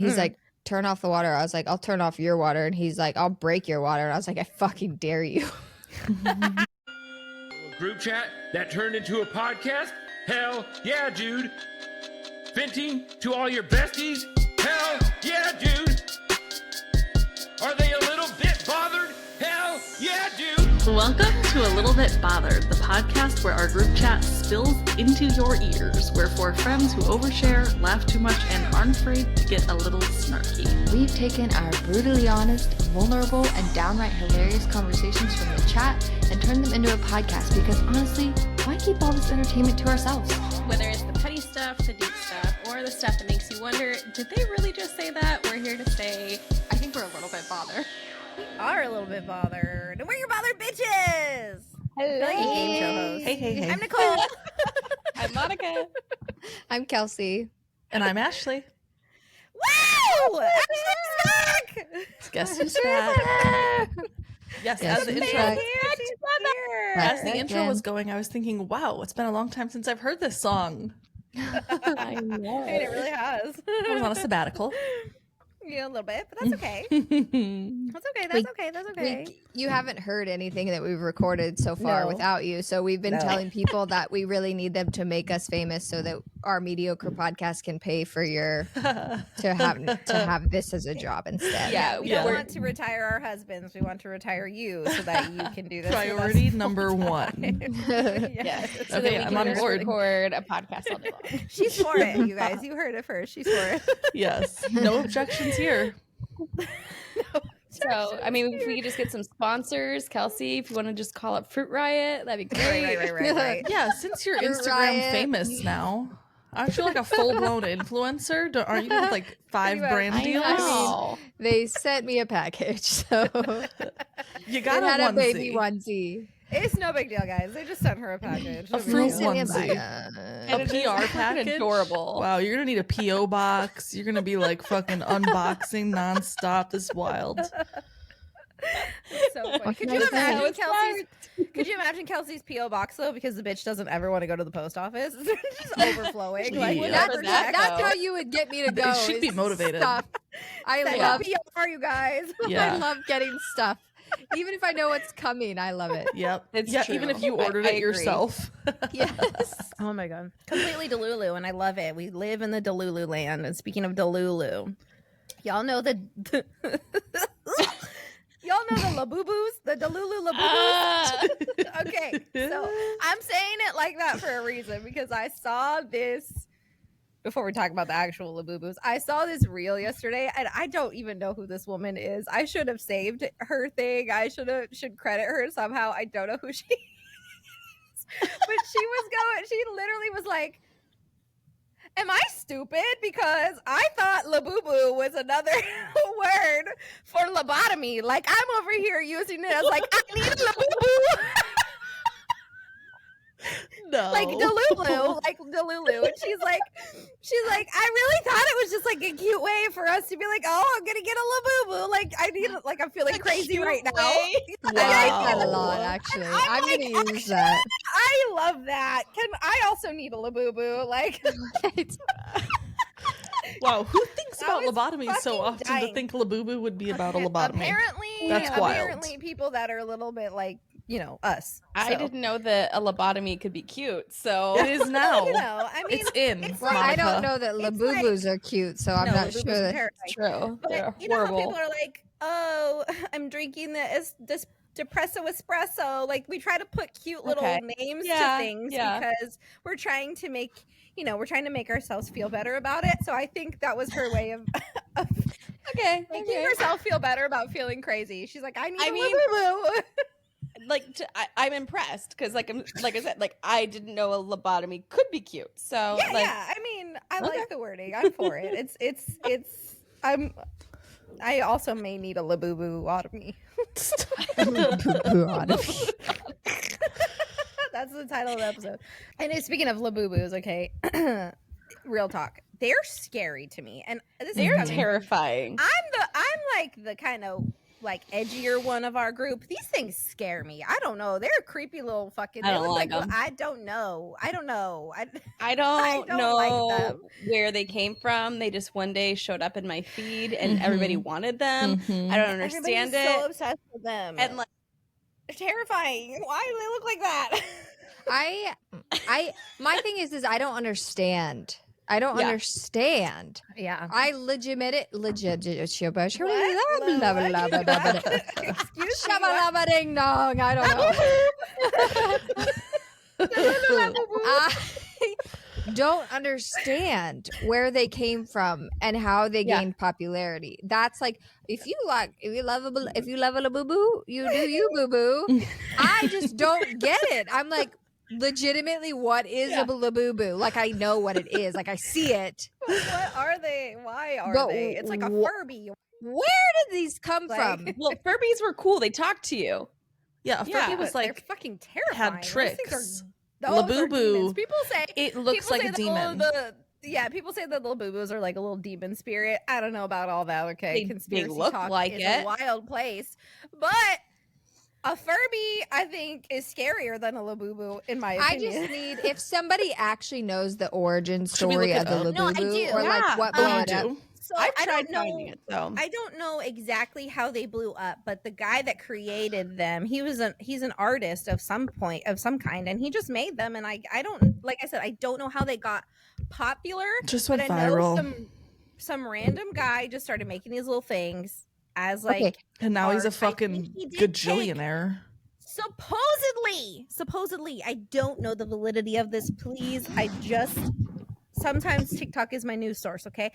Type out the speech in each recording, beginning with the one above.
He's like, turn off the water. I was like, I'll turn off your water. And he's like, I'll break your water. And I was like, I fucking dare you. Group chat that turned into a podcast? Hell yeah, dude. Venting to all your besties? Hell yeah, dude. Are they a little bit bothered? Hell yeah, dude. Welcome to A Little Bit Bothered, the podcast where our group chat spills into your ears. We're four friends who overshare, laugh too much, and aren't afraid to get a little snarky. We've taken our brutally honest, vulnerable, and downright hilarious conversations from the chat and turned them into a podcast because honestly, why keep all this entertainment to ourselves? Whether it's the petty stuff, the deep stuff, or the stuff that makes you wonder, did they really just say that? We're here to say, I think we're a little bit bothered. We are a little bit bothered. And we're your bothered bitches. hello. Like a game show host. Hey. I'm Nicole. I'm Monica. I'm Kelsie. And I'm Ashley. Wow! Ashley's back! Guess who's back? Yes, Yes, as the who's intro back? She's here. as the Back intro again. was going, I was thinking, wow, it's been a long time since I've heard this song. I know. I mean, it really has. I was on a sabbatical. Yeah, a little bit, but that's okay. That's okay. That's okay. That's okay. You haven't heard anything that we've recorded so far No. without you. So we've been No. telling people that we really need them to make us famous so that our mediocre podcast can pay for your to have this as a job instead. Yeah, We Yeah. don't want to retire our husbands. We want to retire you so that you can do this. with us. Priority number one. Yes. So Okay, that we I'm can on just board. record a podcast all day long. She's for it, you guys. You heard it first. She's for it. Yes. No objections here. So, I mean, if we could just get some sponsors, Kelsie, if you want to just call up Fruit Riot, that'd be great. Right. Yeah, since you're Fruit Instagram Riot. famous now, aren't you like a full-blown influencer? Aren't you with like 5 Pretty much. brand I deals? know. They sent me a package, so You it got had a a baby onesie. onesie. It's no big deal, guys. They just sent her a package. A No big fruit deal. Sent me onesie. a- And it is PR package? adorable. Wow, you're gonna need a PO box. You're gonna be like fucking unboxing nonstop. This is wild. It's so funny. Could you What can I imagine say? Kelsey's? Could you imagine Kelsey's PO box though? Because the bitch doesn't ever want to go to the post office. It's just overflowing. Like, Yeah. That's, Where'd that that's go? how you would get me to go. She'd be is motivated. Stuff. I send love me PR, you guys. Yeah. I love getting stuff. Even if I know what's coming, I love it. Yep. It's yeah, true. even if you I ordered it agree. yourself. Yes. Oh my god, completely delulu, and I love it. We live in the delulu land. And speaking of delulu, y'all know the y'all know the Labubus, the delulu Labubus. Ah! Okay, so I'm saying it like that for a reason because I saw this before we talk about the actual Labubus. I saw this reel yesterday and I don't even know who this woman is. I should have saved her thing. I should credit her somehow. I don't know who she is. But she literally was like, am I stupid? Because I thought Labubu was another word for lobotomy. Like I'm over here using it as like, I need a Labubu. No. Like Delulu, and she's like, I really thought it was just like a cute way for us to be like, oh, I'm gonna get a Labubu. Like I need, like I'm feeling crazy right now. way? I like that a Wow. lot, actually. And I'm I'm like, gonna use that. I love that. I also need a Labubu? Like Wow, who thinks I about was lobotomy so fucking often dying. to think Labubu would be about a lobotomy? apparently, wild. people that are a little bit like us. I So, didn't know that a lobotomy could be cute. So It is now. I mean, It's in. it's Well, like- I don't Monica. know that It's Labubus are cute, so I'm no, not Labubus sure. are That... terrifying. true. They're But you know how horrible. people are like, oh, I'm drinking this depresso espresso. Like we try to put cute little Okay. names Yeah, to things yeah. because we're trying to make ourselves feel better about it. So I think that was her way of Okay. making herself feel better about feeling crazy. She's like, I need I a mean, Labubu. Like I'm impressed because like I said, like I didn't know a lobotomy could be cute. So Yeah, like yeah. I mean, I Okay. like the wording. I'm for it. I also may need a Labubu-otomy. That's the title of the episode. And speaking of Labubus, okay, real talk. They're scary to me, and this they're is coming- terrifying. I'm like the kind of like edgier one of our group. These things scare me. I don't know. They're creepy little fucking. I don't they look like them. I don't know. I don't know. I don't don't know like them. where they came from. They just one day showed up in my feed and everybody wanted them. I don't understand Everybody's it. so obsessed with them. And like, they're terrifying. Why do they look like that? My thing is I don't understand. I don't understand. Yeah. I legit. Excuse me. Ding dong. I don't know. I don't understand where they came from and how they gained popularity. That's like if you love a Labubu, you do you, boo boo. I just don't get it. I'm like, legitimately, what is a Labubu? Like, I know what it is. Like, I see it. What are they? Why are they? It's like a Furby. Where did these come from? well, Furbies were cool. They talked to you. Yeah, a Furby was they're like fucking terrifying. had tricks. Those are Labubu, demons. People say it looks like a demon. People say that Labubus are like a little demon spirit. I don't know about all that. Okay, They look talk like is it. a wild place, but a Furby, I think, is scarier than a Labubu, in my I opinion. just need, if somebody actually knows the origin Should we story look of it the up? Labubu, No, I do. or like what blew it up. So I've I tried don't know. finding it though. I don't know exactly how they blew up, but the guy that created them, he's an artist of some kind, and he just made them. And I don't, like I said, I don't know how they got popular. Just but went I know viral. some random guy just started making these little things as like, Okay. And now he's a art. I think fucking he did gajillionaire. supposedly, I don't know the validity of this. Please, sometimes TikTok is my news source. Okay.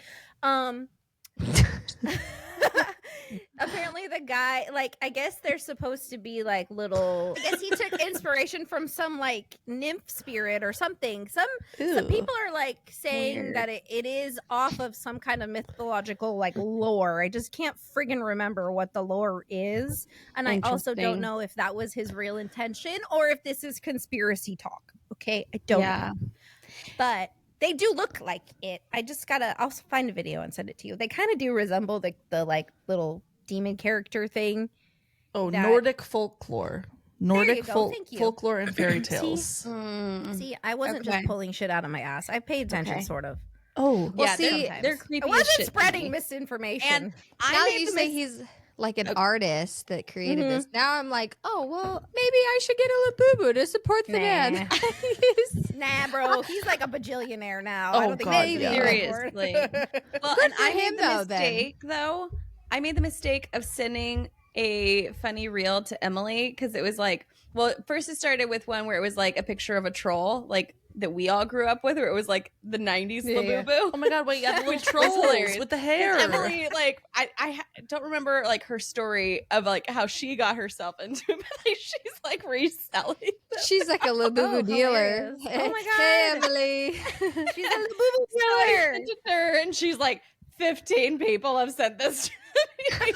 Apparently the guy, like, I guess they're supposed to be like little, I guess he took inspiration from some like nymph spirit or something. Some people are like saying that it is off of some kind of mythological like lore. I just can't friggin' remember what the lore is, and I also don't know if that was his real intention or if this is conspiracy talk. Okay, I don't know. But they do look like it. I'll find a video and send it to you. They kind of do resemble the like little demon character thing. Oh, Nordic folklore. Nordic Thank you. folklore and fairy tales. See, I wasn't just pulling shit out of my ass. I paid attention, sort of. Oh, Well, yeah, see, they're creepy. I wasn't as shit spreading to me. misinformation. And now that you say he's like an artist that created this, now I'm like, oh well, maybe I should get a Labubu to support the man. Nah, bro, he's like a bajillionaire now. Oh, I don't think God, he's yeah. Seriously. Well, and I made the mistake though. I made the mistake of sending a funny reel to Emily because it was like, well, first it started with one where it was like a picture of a troll, like that we all grew up with, or it was like the 90s Labubu. Oh my God, wait, yeah, the little Which was trolls hilarious. with the hair. Emily, like, I don't remember like her story of like how she got herself into it, but like, she's like reselling them. She's like a Labubu dealer. hilarious. Oh my Hey, God. Emily. She's a Labubu So I dealer. sent it to her, and she's like, 15 people have sent this to me.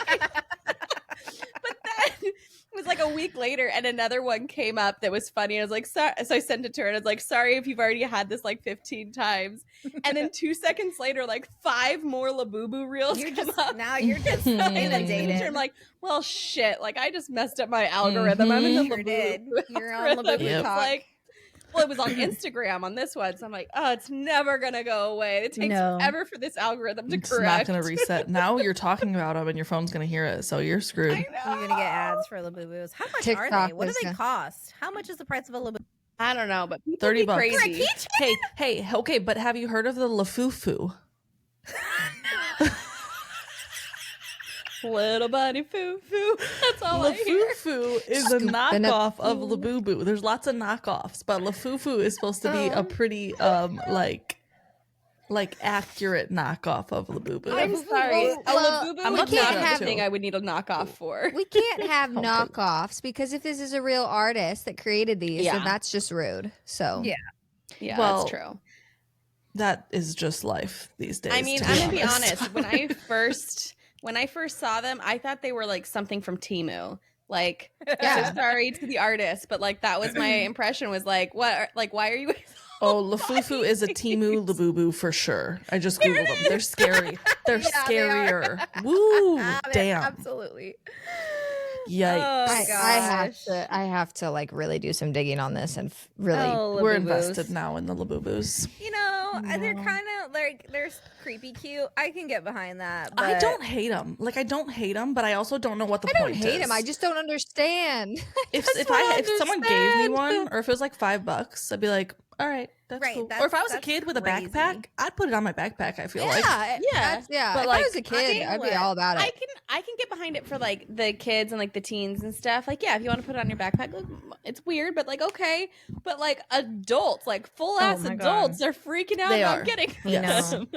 But then it was like a week later, and another one came up that was funny. I was like, sorry. So I sent it to her, and I was like, sorry if you've already had this like 15 times. And then 2 seconds later, like 5 more Labubu reels come up. Now you're just And then inundated. I'm like, well, shit. Like, I just messed up my algorithm. I'm in the Sure Labubu did. You're on algorithm. Labubu It's talk. like, well, it was on Instagram on this one. So I'm like, oh, it's never going to go away. It takes No. forever for this algorithm to It's correct. not going to reset. Now you're talking about them and your phone's going to hear it, so you're screwed. I know. You're gonna get ads for Labubus. How much are TikTok they? What do is they gonna- cost? How much is the price of a Labubu? I don't know, but people 30 be bucks. crazy. Hey, okay, but have you heard of the Lafufu? Little bunny foo foo. That's all I hear. Lafufu is a Scooping up knockoff of Labubu. There's lots of knockoffs, but Lafufu is supposed to be a pretty like accurate knockoff of Labubu. I'm sorry. Well, a Labubu I'm would looking not at have it, anything too. I would need a knockoff for. We can't have Okay. knockoffs because if this is a real artist that created these, then that's just rude. So Yeah. Yeah, Well, that's true. That is just life these days. I mean, to I'm gonna be honest. honest. When I first saw them, I thought they were like something from Temu. Like, Yeah. so sorry to the artist, but like that was my impression. Was like, what? Like, why are you? Oh, Lafufu is a Temu Labubu for sure. I just googled them. They're scary. They're Yeah, they are. scarier. Woo! They're Damn. Absolutely. Yikes. I have to like really do some digging on this and really. We're invested now in the Labubus. You know, they're kind of like they're creepy cute. I can get behind that. But... I don't hate them. Like I don't hate them, but I also don't know what the point is. I don't hate them. I just don't understand. If someone gave me one, or if it was like $5, I'd be like, all right, that's cool. Or if I was a kid with a backpack, I'd put it on my backpack. I feel like, yeah. But if like, I was a kid, I'd be all about it. I can get behind it for like the kids and like the teens and stuff. Like, yeah, if you want to put it on your backpack, like, it's weird, but like okay. But like adults, like full ass adults, are freaking out about getting them.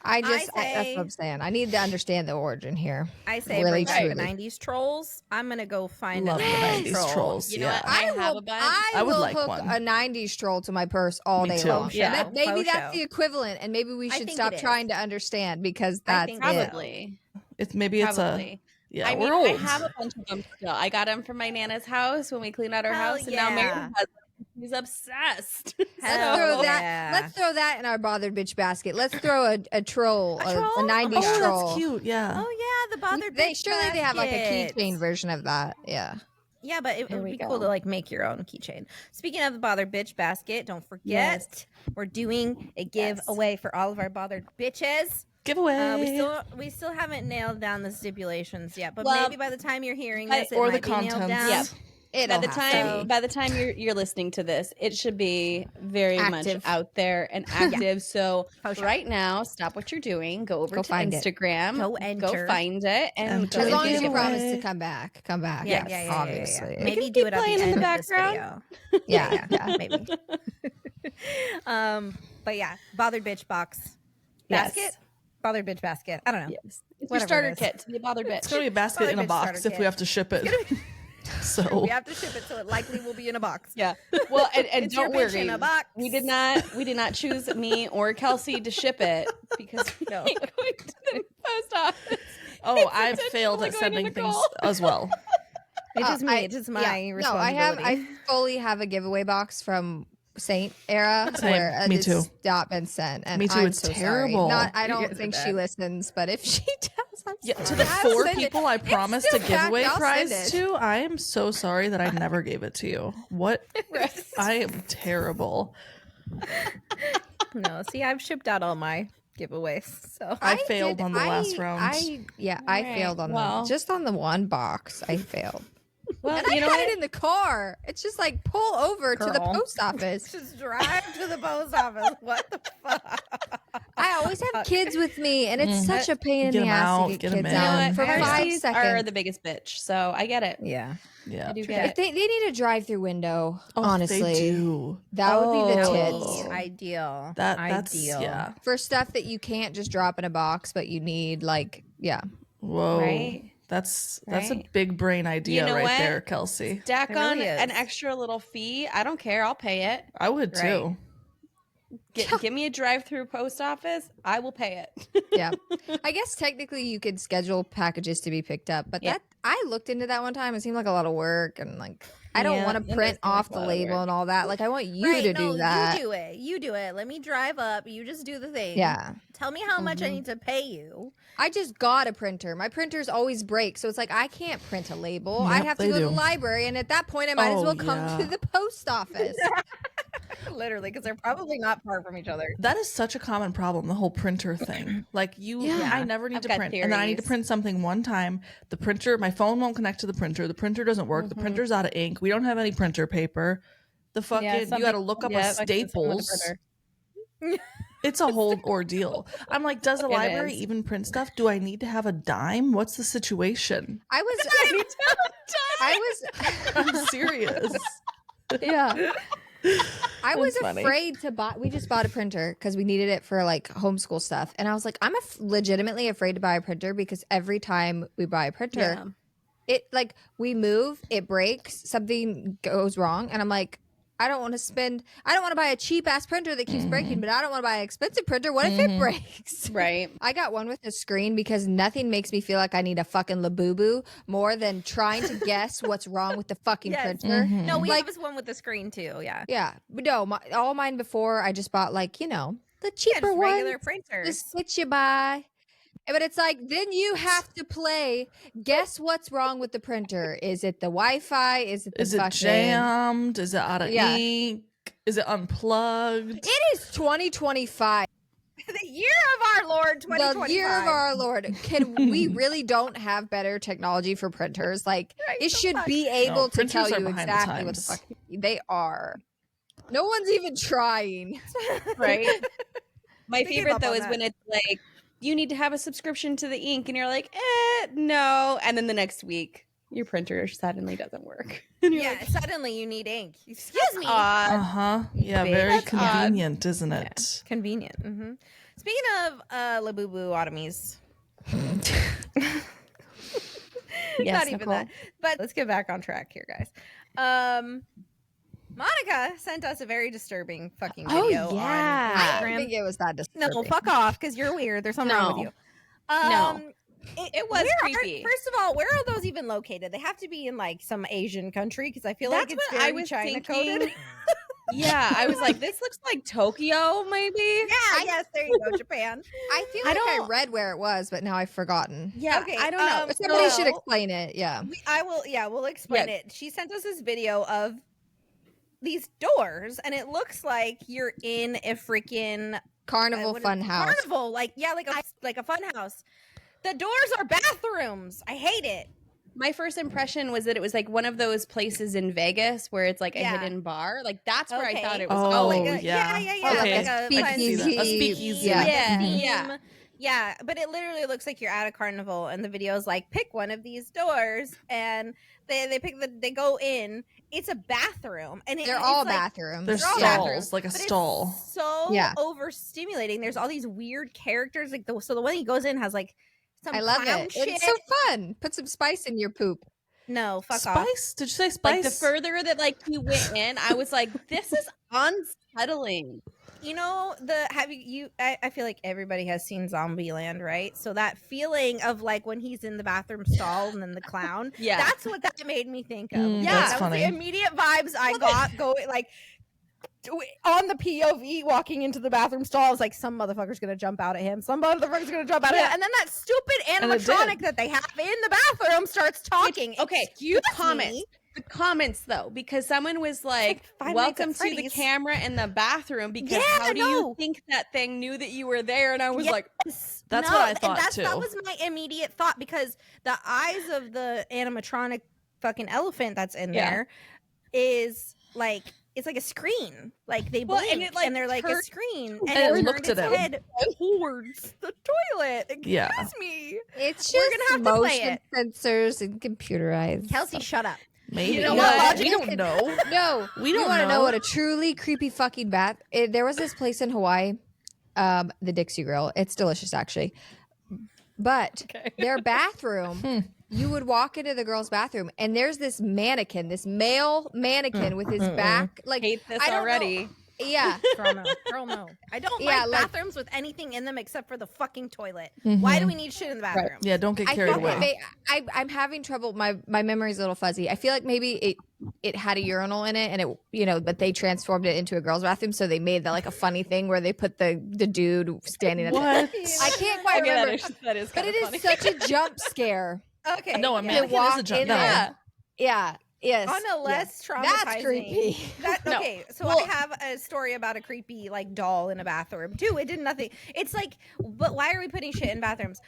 That's what I'm saying. I need to understand the origin here. I say really bring back the 90s trolls. I'm gonna go find the 90s trolls. You know what? I have a bunch. I would will like hook one. a 90s troll to my purse all day long. Yeah. Maybe that's the equivalent, and maybe we should stop trying to understand because that's probably. It's a we're old. I have a bunch of them still. I got them from my Nana's house when we cleaned out our house, and now Mary has them. He's obsessed. Let's throw that in our bothered bitch basket. Let's throw a troll, a 90s troll. That's cute. Yeah. Oh yeah, the bothered bitch basket. They have like a keychain version of that. Yeah. Yeah, but it would be cool to like make your own keychain. Speaking of the bothered bitch basket, don't forget we're doing a giveaway for all of our bothered bitches. Giveaway. We still haven't nailed down the stipulations yet, but maybe by the time you're hearing this, or it the might be nailed down. contents. By the time you're listening to this, it should be very much out there and active. So right now, stop what you're doing, go over to Instagram, go find it, and as long as you promise to come back. Yeah, obviously. Maybe do it at the end in the background. Yeah, maybe. But yeah, bothered bitch box basket. Bothered bitch basket. I don't know. Yes. It's your starter kit to be a bothered bitch. It's gonna be a basket in a box if we have to ship it. So we have to ship it, so it likely will be in a box. Yeah. Well, and don't worry, in a box. we did not choose me or Kelsie to ship it because we're going to the post office. Oh, I've failed at sending things as well. It's just me. It's just my responsibility. I fully have a giveaway box from Saint era where me too. Stopped and sent. And me too. It's so terrible. I don't think she listens, but if she does, to the 4 people I promised a giveaway prize to, I am so sorry that I never gave it to you. What? I am terrible. No, see, I've shipped out all my giveaways, so I failed on the last round. I failed on them. Just on the one box, I failed. Well, and I had it in the car. It's just like pull over to the post office. Just drive to the post office. What the fuck? I always have kids with me, and it's such a pain in the ass to get kids out for 5 seconds. Are the biggest bitch, so I get it. Yeah. I do get it. They need a drive-through window. Honestly, they do. That would be the tits. Ideal. That's ideal. For stuff that you can't just drop in a box, but you need Whoa. Right. That's a big brain idea there, Kelsie. Stack on an extra little fee. I don't care. I'll pay it. I would too. Give me a drive-through post office. I will pay it. Yeah. I guess technically you could schedule packages to be picked up, but that I looked into that one time. It seemed like a lot of work, and like I don't want to print off the label and all that. Like I want you to do that. You do it. Let me drive up. You just do the thing. Yeah. Tell me how much I need to pay you. I just got a printer. My printers always break, so it's like I can't print a label. I have to go to the library, and at that point, I might as well come to the post office. Literally, because they're probably not far from each other. That is such a common problem, the whole printer thing. Like I never need to print. And then I need to print something one time. The printer, my phone won't connect to the printer. The printer doesn't work. The printer's out of ink. We don't have any printer paper. The fucking, you got to look up a Staples. It's a whole ordeal. I'm like, does a library even print stuff? Do I need to have a dime? What's the situation? I'm serious. Yeah. I was afraid to buy. We just bought a printer because we needed it for like homeschool stuff, and I was like, I'm legitimately afraid to buy a printer because every time we buy a printer, it like we move, it breaks, something goes wrong, and I'm like, I don't want to buy a cheap ass printer that keeps breaking, but I don't want to buy an expensive printer. What if it breaks? Right. I got one with a screen because nothing makes me feel like I need a fucking Labubu more than trying to guess what's wrong with the fucking printer. No, we have one with the screen too. Yeah. Yeah. But no, all mine before I just bought like, the cheaper ones. Regular printers. Just get you by. But it's like, then you have to play. Guess what's wrong with the printer? Is it the Wi-Fi? Is it the Is it jammed? Is it out of ink? Is it unplugged? It is 2025. The year of our Lord 2025. The year of our Lord. We really don't have better technology for printers? Like, it should be able to tell you exactly what the fuck they are. No one's even trying. Right? My favorite, though, is when it's like, you need to have a subscription to the ink, and you're like, no. And then the next week, your printer suddenly doesn't work. And you're like, suddenly you need ink. Excuse me. Yeah, very convenient, isn't it? Yeah, convenient. Mm-hmm. Speaking of Labubu-otomies. Not even that. But let's get back on track here, guys. Monica sent us a very disturbing fucking video. Oh, yeah. I didn't think it was that disturbing. No, fuck off, because you're weird. There's something wrong with you. No. It was creepy. First of all, where are those even located? They have to be in like some Asian country, because I feel like it's very China coded. Yeah, I was like, this looks like Tokyo, maybe. Yeah, yes, there you go, Japan. I feel like I read where it was, but now I've forgotten. Yeah, okay, I don't know. Somebody should explain it. Yeah, I will. Yeah, we'll explain it. She sent us this video of these doors, and it looks like you're in a freaking carnival fun house. Carnival, like a fun house. The doors are bathrooms. I hate it. My first impression was that it was like one of those places in Vegas where it's like a hidden bar. Like that's where I thought it was. Oh, like yeah. Okay. Like a speakeasy. Yeah. But it literally looks like you're at a carnival, and the video is like, pick one of these doors, and they go in. It's a bathroom, and they're all bathrooms. They're stalls, like a stall. It's so overstimulating. There's all these weird characters. Like the one he goes in has like some I love it. Shit. It's so fun. Put some spice in your poop. No, fuck off. Spice? Did you say spice? Like the further that like he went in, I was like, this is unsettling. You know, I feel like everybody has seen Zombieland, right? So that feeling of like when he's in the bathroom stall and then the clown, that's what that made me think of. That's that funny. was the immediate vibes I got going like on the POV walking into the bathroom stall. I was like, some motherfucker's gonna jump out at him. Some motherfucker's gonna jump out at him. And then that stupid animatronic that they have in the bathroom starts talking. The comments though, because someone was like, welcome to the camera in the bathroom, because how do you think that thing knew that you were there? And I was like, that's what I thought too. That was my immediate thought, because the eyes of the animatronic fucking elephant that's in there is like, it's like a screen. Like they blink and they're like a screen, and it looked at him head towards the toilet. Excuse me. It's just we're gonna have to play it. Sensors and computerized. Kelsie, shut up. Maybe. You know what? We don't know. No, we don't want to know what a truly creepy fucking there was this place in Hawaii, the Dixie Grill. It's delicious, actually. But their bathroom, you would walk into the girl's bathroom, and there's this mannequin, this male mannequin with his back. Like, hate this already. Yeah. Girl, no. I don't like bathrooms with anything in them except for the fucking toilet. Why do we need shit in the bathroom? Yeah, don't get carried away. I'm having trouble. My memory's a little fuzzy. I feel like maybe it had a urinal in it, and it, but they transformed it into a girl's bathroom, so they made that like a funny thing where they put the dude standing at what? I can't quite remember. That is but it is such a jump scare. Okay. No, a mannequin is a jump scare. Yeah. Yes. On a less traumatizing. That's creepy. I have a story about a creepy like doll in a bathroom too. It did nothing. It's like, but why are we putting shit in bathrooms?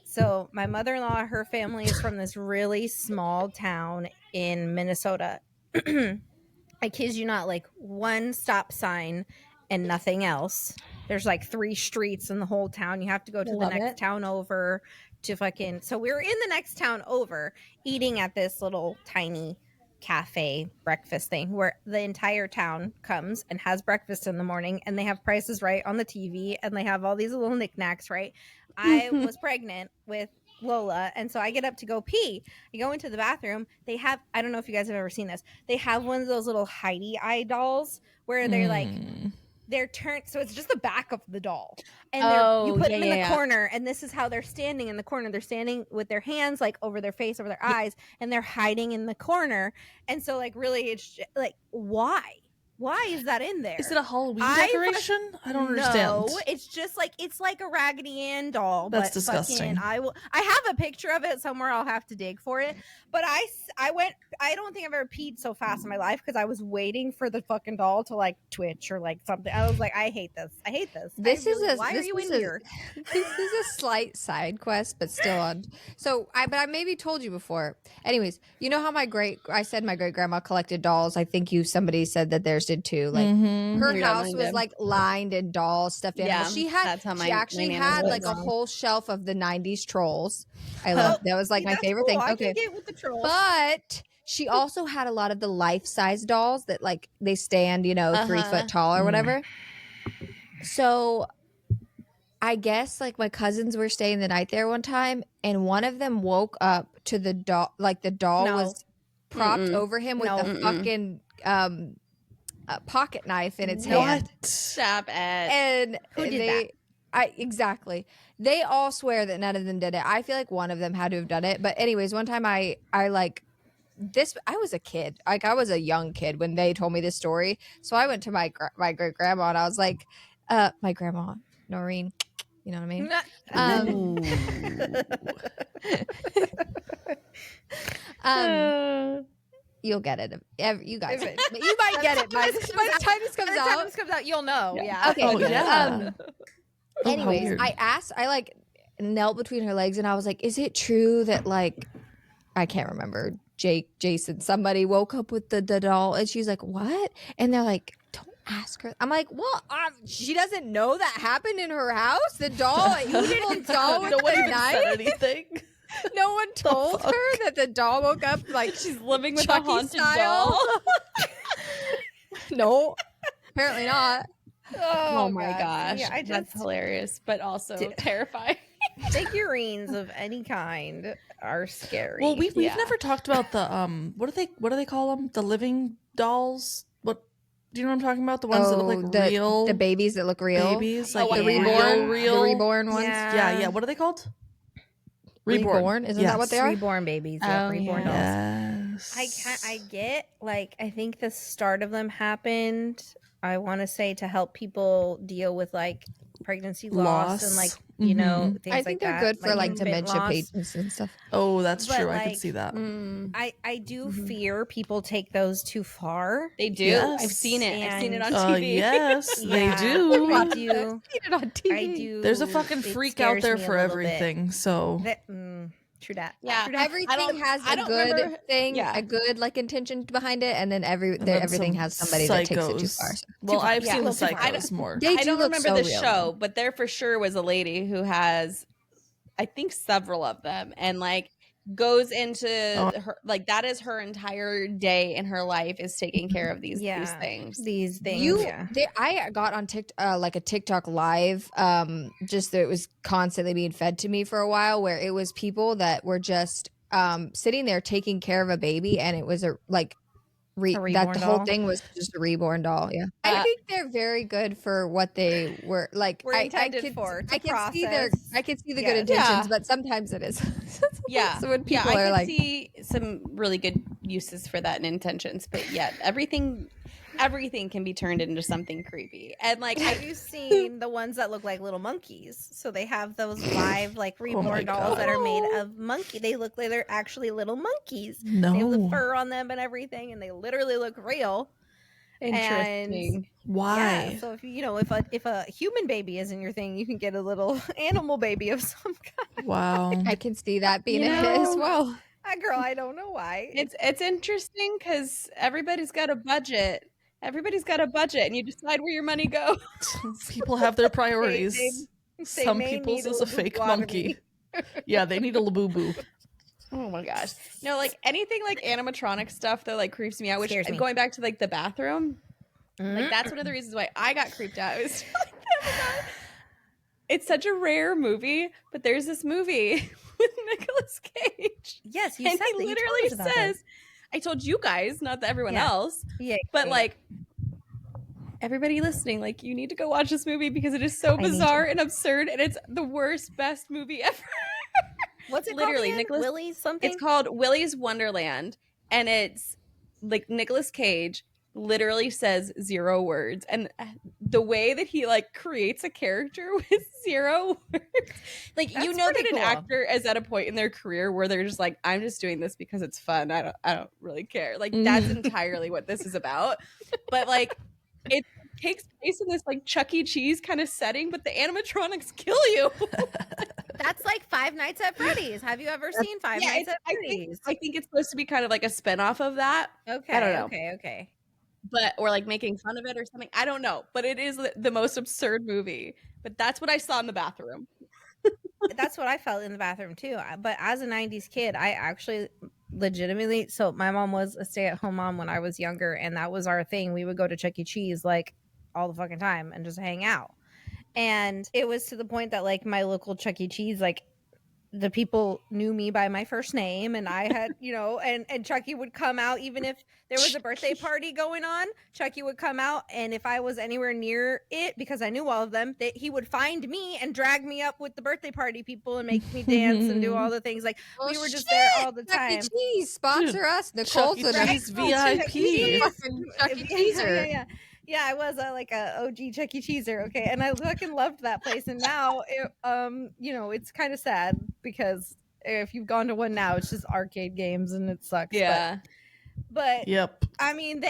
So my mother-in-law, her family is from this really small town in Minnesota. I kid you not, like one stop sign and nothing else. There's like 3 streets in the whole town. You have to go to the next town over to so we were in the next town over eating at this little tiny cafe breakfast thing where the entire town comes and has breakfast in the morning, and they have Prices Right on the TV, and they have all these little knickknacks, right? I was pregnant with Lola, and so I get up to go pee. I go into the bathroom. They have, I don't know if you guys have ever seen this, they have one of those little Heidi eye dolls where they're like, they're turned, so it's just the back of the doll, and you put them in the corner, and this is how they're standing in the corner. They're standing with their hands like over their face, over their eyes, and they're hiding in the corner. And so like really, it's just, like, why Why is that in there? Is it a Halloween decoration? I don't understand. No, it's just like it's like a Raggedy Ann doll. That's disgusting. I have a picture of it somewhere. I'll have to dig for it. But I don't think I've ever peed so fast in my life because I was waiting for the fucking doll to like twitch or like something. I was like, I hate this. Why are you in here? This is a slight side quest, but still on. So I maybe told you before. Anyways, you know how I said my great grandma collected dolls. I think somebody said that theirs did too. Like her house was like lined in dolls, stuffed animals. She actually had like a whole shelf of the 90s trolls. I love that was like my favorite thing. I can get with the trolls. But she also had a lot of the life-size dolls that like they stand, 3 foot tall or whatever. So I guess like my cousins were staying the night there one time, and one of them woke up to the doll. Like the doll was propped over him with a fucking pocket knife in its hand. Stop it. And who did that? Exactly. They all swear that none of them did it. I feel like one of them had to have done it. But anyways, one time I was a kid. Like I was a young kid when they told me this story. So I went to my great grandma and I was like, my grandma, Noreen, you know what I mean? You'll get it. You guys, you might get it by the time this comes out. You'll know. Yeah. Okay. Oh, yeah. Anyways, I like knelt between her legs and I was like, is it true that like, I can't remember, Jason, somebody woke up with the doll? And she's like, what? And they're like, don't ask her. I'm like, well, she doesn't know that happened in her house? The doll, evil doll with the knife? Said anything. No one told her that the doll woke up like she's living with Chucky a haunted style? doll. No, apparently not. Oh my gosh. Yeah, that's hilarious, but also terrifying. Figurines of any kind are scary. Well, we've never talked about the what do they call them? The living dolls. What do you know what I'm talking about? The ones that look like real, the babies that look real, babies like the reborn ones. Yeah. What are they called? Reborn. Isn't that what they are? Reborn babies. Yeah, reborn dolls. Yes. I get like I think the start of them happened. I want to say to help people deal with like pregnancy loss and like things I think like they're that. good for like dementia loss. patients and stuff. Oh, that's But, true. I like, could see that. I do fear people take those too far. They do. Yes. I've seen it. I've seen it on And- TV. Yes, they Yeah. do. I do. Seen it on TV. I do. There's a fucking It freak out scares there me a for little bit. everything. So True that. Yeah. Everything has a good thing, a good like intention behind it, and then everything has somebody that takes it too far. So. Well, I've seen the too far. psychos more. They I do don't look remember so the real. show, but there for sure was a lady who has, I think, several of them, and like goes into her like that is her entire day in her life is taking care of these things. These things. I got on TikTok, like a TikTok live, just that it was constantly being fed to me for a while, where it was people that were just sitting there taking care of a baby, and it was that the whole thing was just a reborn doll. Yeah, I think they're very good for what they were like. Were intended for. I can see the good intentions, but sometimes it is. So when people I are can like, see some really good uses for that and intentions, but yet everything can be turned into something creepy. And like, have you seen the ones that look like little monkeys? So they have those live like reborn dolls that are made of monkey. They look like they're actually little monkeys. No. They have the fur on them and everything, and they literally look real. interesting. And Why? yeah, so if a human baby isn't your thing, you can get a little animal baby of some kind. Wow. I can see that being a hit as well. Girl, I don't know why. It's interesting because everybody's got a budget. And you decide where your money goes. People have their priorities. They Some may people's need is a fake monkey. Yeah, they need a Labubu. Oh my gosh. No, like anything like animatronic stuff though like creeps me out, which Scares me. going back to like the bathroom. Like that's one of the reasons why I got creeped out. It was like it's such a rare movie, but there's this movie with Nicolas Cage. Yes, and he literally says, I told you guys, not everyone else. Yeah. But like everybody listening, like you need to go watch this movie because it is so bizarre and absurd, and it's the worst, best movie ever. What's it literally called? Nicholas Willy's something? It's called Willy's Wonderland, and it's like Nicolas Cage literally says 0 words, and the way that he like creates a character with 0 words, like that's, you know, that an actor is at a point in their career where they're just like, I'm just doing this because it's fun. I don't really care. Like that's entirely what this is about. But like it takes place in this like Chuck E. Cheese kind of setting, but the animatronics kill you. That's like Five Nights at Freddy's. Have you ever seen Five Nights at Freddy's? I think it's supposed to be kind of like a spinoff of that. Okay. I don't know. Okay. But or like making fun of it or something. I don't know. But it is the most absurd movie. But that's what I saw in the bathroom. That's what I felt in the bathroom too. But as a 90s kid, I actually legitimately, so my mom was a stay-at-home mom when I was younger, and that was our thing. We would go to Chuck E. Cheese like all the fucking time and just hang out. And it was to the point that like my local Chuck E. Cheese, like the people knew me by my first name, and I had, you know, and Chucky would come out even if there was a birthday party going on. Chucky would come out, and if I was anywhere near it, because I knew all of them, he would find me and drag me up with the birthday party people and make me dance and do all the things. Like we were just there all the time. Chuck E. Cheese, sponsor us. Nicole's Chuck E. Cheese VIP. Chuck E. Cheeser. Yeah, I was like a OG Chuck E. Cheeser, okay, and I fucking loved that place. And now, you know, it's kind of sad because if you've gone to one now, it's just arcade games and it sucks. Yeah, but yep. I mean,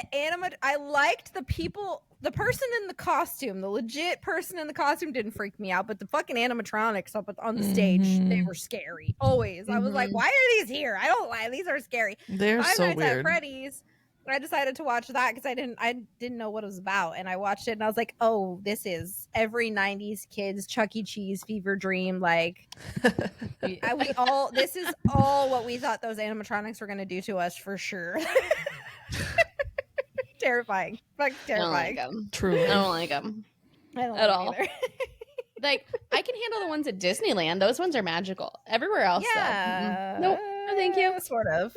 I liked the people, the person in the costume, the legit person in the costume didn't freak me out, but the fucking animatronics up on the stage, they were scary. Always, I was like, why are these here? I don't like these. Are scary. They're Five so Nights weird. At Freddy's. I decided to watch that because I didn't know what it was about, and I watched it and I was like, oh, this is every 90s kid's Chuck E. Cheese fever dream. Like this is all what we thought those animatronics were going to do to us for sure. Terrifying. Fuck, terrifying. I don't like them. True. I don't like them I don't at like all. either. Like I can handle the ones at Disneyland. Those ones are magical. Everywhere else, Yeah. though. Nope. No, thank you. Sort of.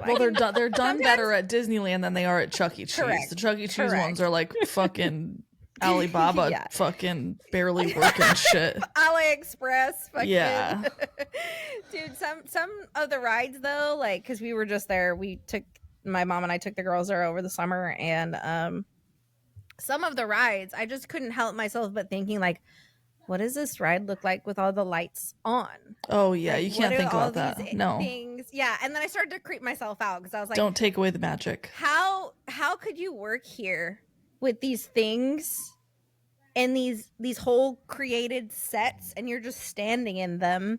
Well, they're done better at Disneyland than they are at Chuck E. Cheese. Correct. The Chuck E. Cheese ones are like fucking Alibaba, fucking barely working shit. AliExpress, fucking. Yeah. Dude, some of the rides though, like because we were just there, my mom and I took the girls there over the summer, and some of the rides I just couldn't help myself but thinking like, what does this ride look like with all the lights on? Oh yeah, like, you can't think about that. No things. Yeah, and then I started to creep myself out because I was like, don't take away the magic. How could you work here with these things and these whole created sets, and you're just standing in them?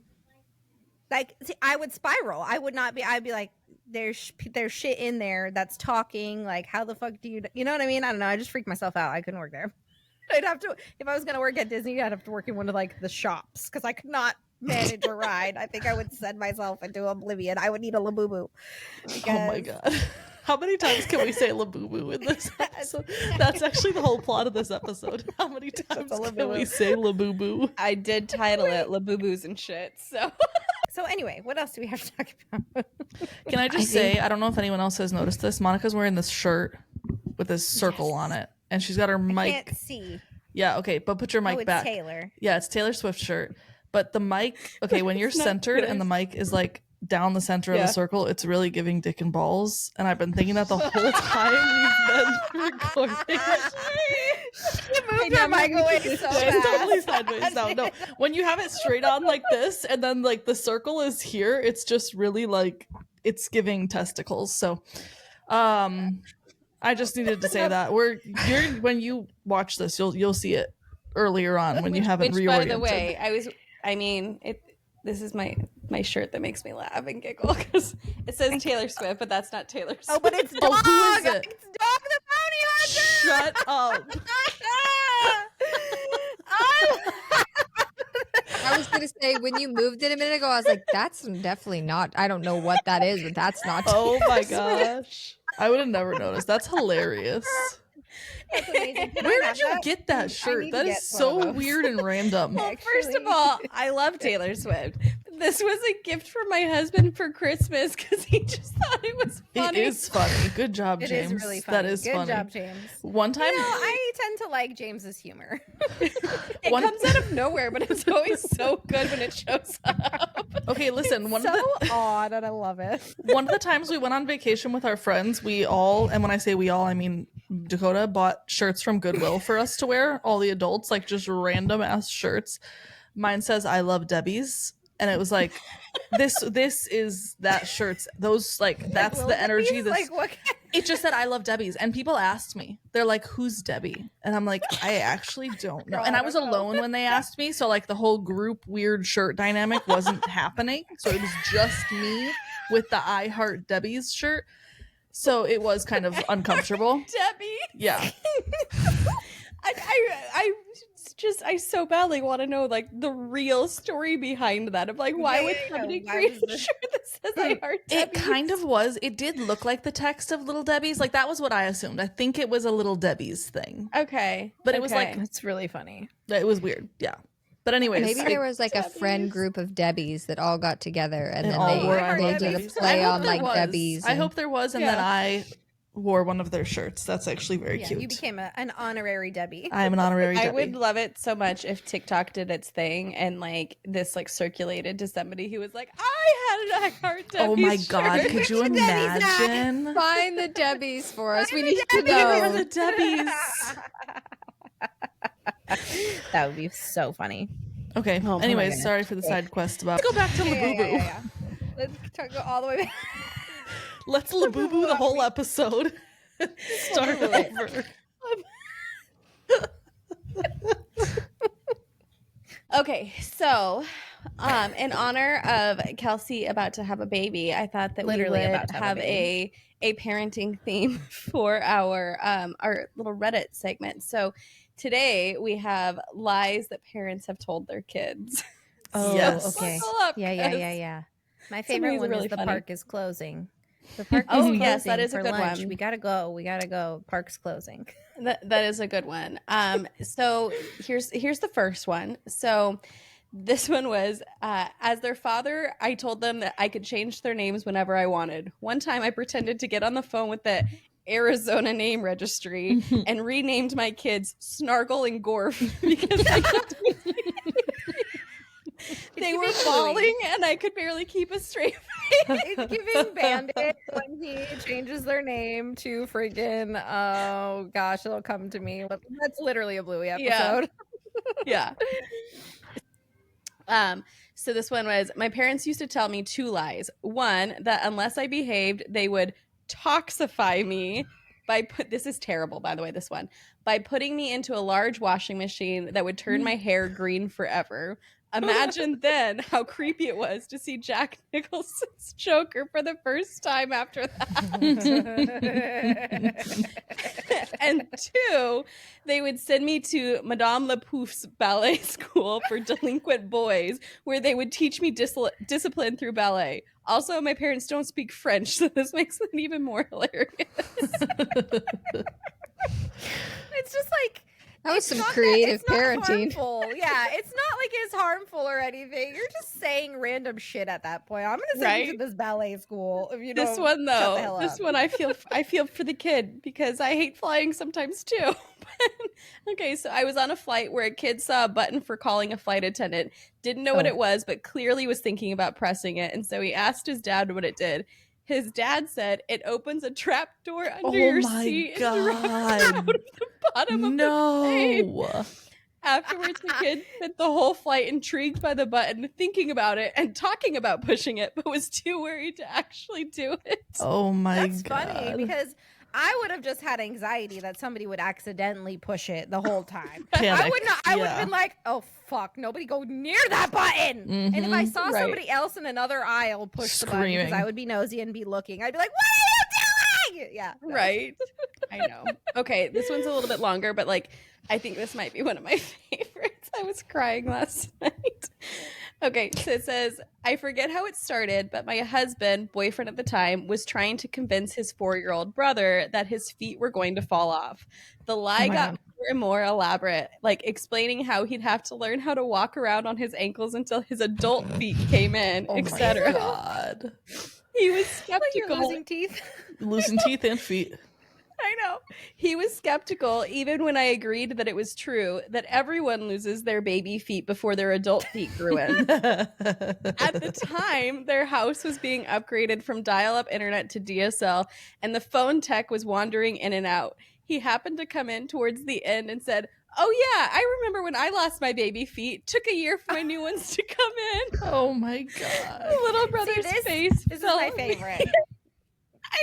Like, see, I would spiral. I would not be. I'd be like, there's shit in there that's talking. Like, how the fuck do you know what I mean? I don't know. I just freaked myself out. I couldn't work there. I'd have to, if I was going to work at Disney, I'd have to work in one of like the shops because I could not manage a ride. I think I would send myself into oblivion. I would need a Labubu. Oh my god. How many times can we say Labubu in this episode? That's actually the whole plot of this episode. How many times can we say Labubu? I did title it Labubus and shit, so. So anyway, what else do we have to talk about? Can I just say, I don't know if anyone else has noticed this. Monica's wearing this shirt with this circle on it. And she's got her mic. I can't see. Yeah, okay, but put your mic back. Taylor. Yeah, it's Taylor Swift's shirt. But the mic, okay, when you're centered and the mic is like down the center of the circle, it's really giving dick and balls. And I've been thinking that the whole time we've been recording. You moved your mic away so fast. It's totally sideways now. No, when you have it straight on like this and then like the circle is here, it's just really like, it's giving testicles. So, I just needed to say that when you watch this, you'll see it earlier on when you haven't reoriented. By the way, this is my shirt that makes me laugh and giggle because it says Taylor Swift, but that's not Taylor Swift. Oh, but it's Dog. Who is it? It's Dog the Bounty Hunter. Shut up. I was gonna say when you moved it a minute ago, I was like, "That's definitely not." I don't know what that is, but that's not. Oh my gosh, I would have never noticed. That's hilarious. That's amazing. Where did you get that shirt? That is so weird and random. Well, first of all, I love Taylor Swift. This was a gift from my husband for Christmas because he just thought it was funny. It is funny. Good job, James. It is really funny. That is funny. Good job, James. One time, I tend to like James's humor. It comes out of nowhere, but it's always so good when it shows up. Okay, listen. It's odd, and I love it. One of the times we went on vacation with our friends, we all, and when I say we all, I mean Dakota bought shirts from Goodwill for us to wear, all the adults, like just random ass shirts. Mine says I love Debbie's, and it was like this is that shirt's those like that's the energy that's like what it just said I love Debbie's, and people asked me, they're like, who's Debbie? And I'm like, I actually don't know. And I was alone when they asked me, so like the whole group weird shirt dynamic wasn't happening, so it was just me with the I Heart Debbie's shirt. So it was kind of uncomfortable. Debbie. Yeah. I so badly want to know like the real story behind that. Of like, why would somebody create a shirt that says I Heart Debbie? It kind of was. It did look like the text of Little Debbie's. Like that was what I assumed. I think it was a Little Debbie's thing. Okay. But it was like, it's really funny. It was weird. Yeah. But anyways, maybe there was like a friend group of Debbies that all got together and then all wore they did a play on like Debbie's. I hope there was, and then I wore one of their shirts. That's actually very cute. You became an honorary Debbie. I am an honorary Debbie. I would love it so much if TikTok did its thing and like this like circulated to somebody who was like, I had an I Heart Debbie's Oh my god, shirt. could you imagine? Find the Debbies for us. We need to Where know. are the Debbies? That would be so funny. Okay. Oh, anyways, sorry for the side quest about. Let's go back to Labubu. Yeah. Let's go all the way back. Let's Labubu the whole episode. Start over. Okay, so in honor of Kelsie about to have a baby, I thought that Literally we would about to have a a parenting theme for our little Reddit segment. So today we have lies that parents have told their kids. Oh, yes. Okay. Buckle up, Yeah. My favorite these are one really is the funny. park is closing. The park is Oh, closing yes, that is a for good lunch. one. We gotta go. Park's closing. That is a good one. So here's the first one. So this one was, as their father, I told them that I could change their names whenever I wanted. One time I pretended to get on the phone with the Arizona name registry and renamed my kids Snargle and Gorf because they were falling and I could barely keep a straight face. It's giving Bandit when he changes their name to friggin' oh gosh, it'll come to me. That's literally a Bluey episode. Yeah. So this one was, my parents used to tell me two lies. One, that unless I behaved, they would toxify me by this is terrible, by the way, this one, by putting me into a large washing machine that would turn my hair green forever. Imagine then how creepy it was to see Jack Nicholson's Joker for the first time after that. And two, they would send me to Madame Lepouf's ballet school for delinquent boys, where they would teach me discipline through ballet. Also, my parents don't speak French, so this makes it even more hilarious. It's just like That was some creative parenting. Yeah, it's not like it's harmful or anything. You're just saying random shit at that point. I'm gonna send you to this ballet school if you don't. This one though, shut the hell this up. one I feel for the kid because I hate flying sometimes too. Okay, so I was on a flight where a kid saw a button for calling a flight attendant, didn't know what it was, but clearly was thinking about pressing it, and so he asked his dad what it did. His dad said it opens a trap door under your seat and drops out of the bottom of the plane. Afterwards, the kid spent the whole flight intrigued by the button, thinking about it and talking about pushing it, but was too worried to actually do it. Oh my That's funny because I would have just had anxiety that somebody would accidentally push it the whole time. Panic. I would not. I would have been like, "Oh fuck, nobody go near that button." And if I saw somebody else in another aisle push the button, because I would be nosy and be looking, I'd be like, "What are you doing?" Yeah, right. I know. Okay, this one's a little bit longer, but like, I think this might be one of my favorites. I was crying last night. Okay, so it says, I forget how it started, but my husband, boyfriend at the time, was trying to convince his 4-year-old brother that his feet were going to fall off. The lie got more and more elaborate, like explaining how he'd have to learn how to walk around on his ankles until his adult feet came in, etc. God. He was skeptical. Like losing teeth. Losing teeth and feet. I know. He was skeptical even when I agreed that it was true that everyone loses their baby feet before their adult feet grew in. At the time, their house was being upgraded from dial-up internet to DSL, and the phone tech was wandering in and out. he happened to come in towards the end and said, "Oh yeah, I remember when I lost my baby feet. Took a year for my new ones to come in." Oh my god. The little brother's face. This is my favorite.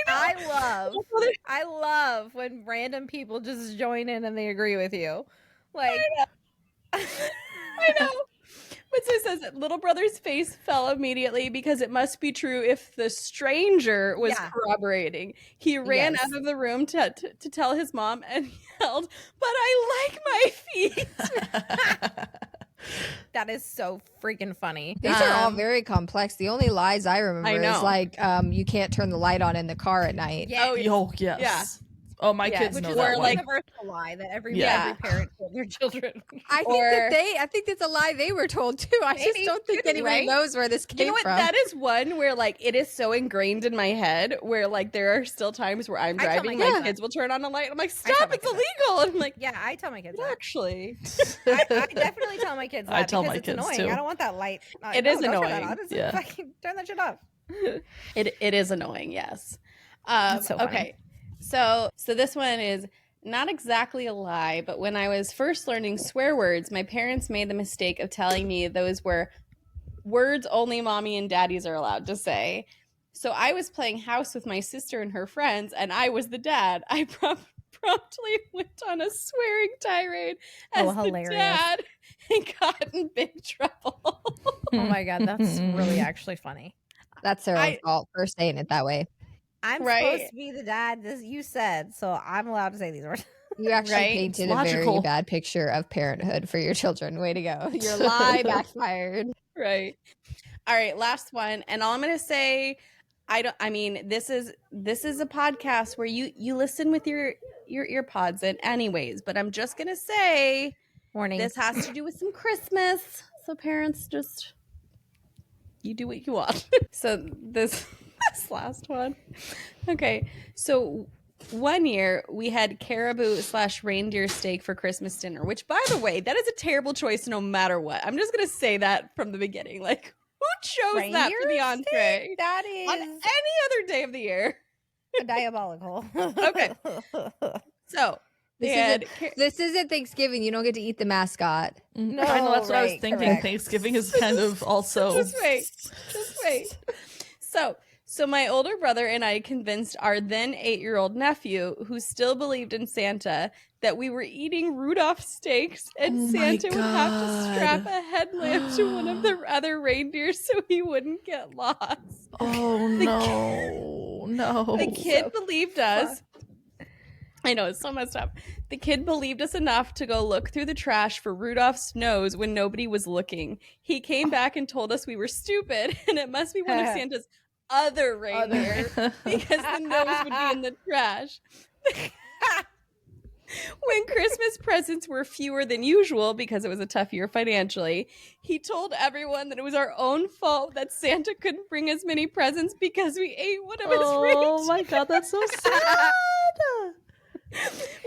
I love when random people just join in and they agree with you. Like, I know. But so it says that little brother's face fell immediately because it must be true if the stranger was corroborating. He ran out of the room to tell his mom and yelled, "But I like my feet." That is so freaking funny. These are all very complex. The only lies I remember is like you can't turn the light on in the car at night. Yeah. Oh, yes. Yeah. Oh, my kids know that one. Like a universal lie that every parent told their children. I think that's a lie they were told too. I just don't think anybody knows where this came from. That is one where like it is so ingrained in my head where like there are still times where I'm driving, my kids will turn on a light. And I'm like, "Stop! It's illegal!" And I'm like, "Yeah, I tell my kids that. Actually." I definitely tell my kids that. I tell my it's kids annoying. too. I don't want that light. It is annoying. Turn that shit off. It is annoying. Yes. So funny. Okay. So this one is not exactly a lie, but when I was first learning swear words, my parents made the mistake of telling me those were words only mommy and daddies are allowed to say. So I was playing house with my sister and her friends, and I was the dad. I promptly went on a swearing tirade as the dad and got in big trouble. Oh my god, that's really actually funny. That's their own fault for saying it that way. I'm supposed to be the dad, as you said, so I'm allowed to say these words. You actually painted a very bad picture of parenthood for your children. Way to go. Your lie backfired. Right. All right, last one. And all I'm going to say, this is a podcast where you listen with your ear pods in anyways, but I'm just going to say, warning, this has to do with some Christmas. So parents, just, you do what you want. So this last one. Okay. So one year we had caribou/reindeer steak for Christmas dinner, which by the way, that is a terrible choice no matter what. I'm just going to say that from the beginning. Like, who chose that for the entree? That is on any other day of the year. Diabolical. Okay. So this isn't Thanksgiving. You don't get to eat the mascot. No, I know, that's what I was thinking. Correct. Thanksgiving is kind of also. Just wait. So my older brother and I convinced our then 8-year-old nephew, who still believed in Santa, that we were eating Rudolph steaks and Santa would have to strap a headlamp to one of the other reindeers so he wouldn't get lost. Oh, no. The kid believed us. I know, it's so messed up. The kid believed us enough to go look through the trash for Rudolph's nose when nobody was looking. He came back and told us we were stupid and it must be one of Santa's other reindeer because the nose would be in the trash. When Christmas presents were fewer than usual because it was a tough year financially, he told everyone that it was our own fault that Santa couldn't bring as many presents because we ate one of his reindeer. Oh my god, that's so sad.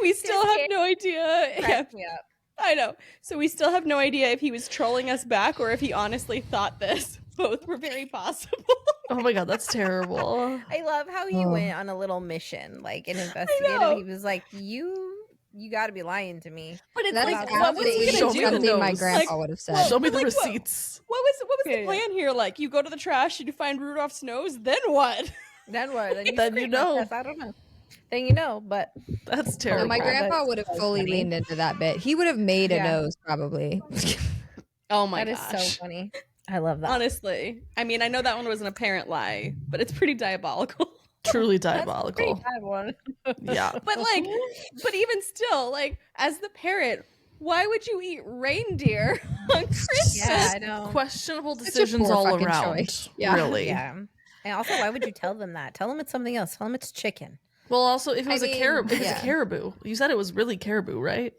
We still have no idea. Cracked me up. I know. So we still have no idea if he was trolling us back or if he honestly thought this. Both were very possible. Oh my god, that's terrible. I love how he went on a little mission, like an investigative. He was like, "You got to be lying to me." But it's that like, what was he gonna do? Something my grandpa would have said. Show me the receipts. What was the plan here? Like, you go to the trash, you find Rudolph's nose, then what? Then what? Then you know. I don't know. Then you know, but that's terrible. My grandpa would have fully leaned into that bit. He would have made a nose probably. Oh my gosh. That is so funny. I love that. Honestly. I mean, I know that one was an apparent lie, but it's pretty diabolical. Truly diabolical. That's a pretty bad one. Yeah. But even still, like, as the parent, why would you eat reindeer on Christmas? Yeah, I know. Questionable decisions all around. Choice. Yeah. Really. Yeah. And also, why would you tell them that? Tell them it's something else. Tell them it's chicken. Well, also, if it was a caribou. You said it was really caribou, right?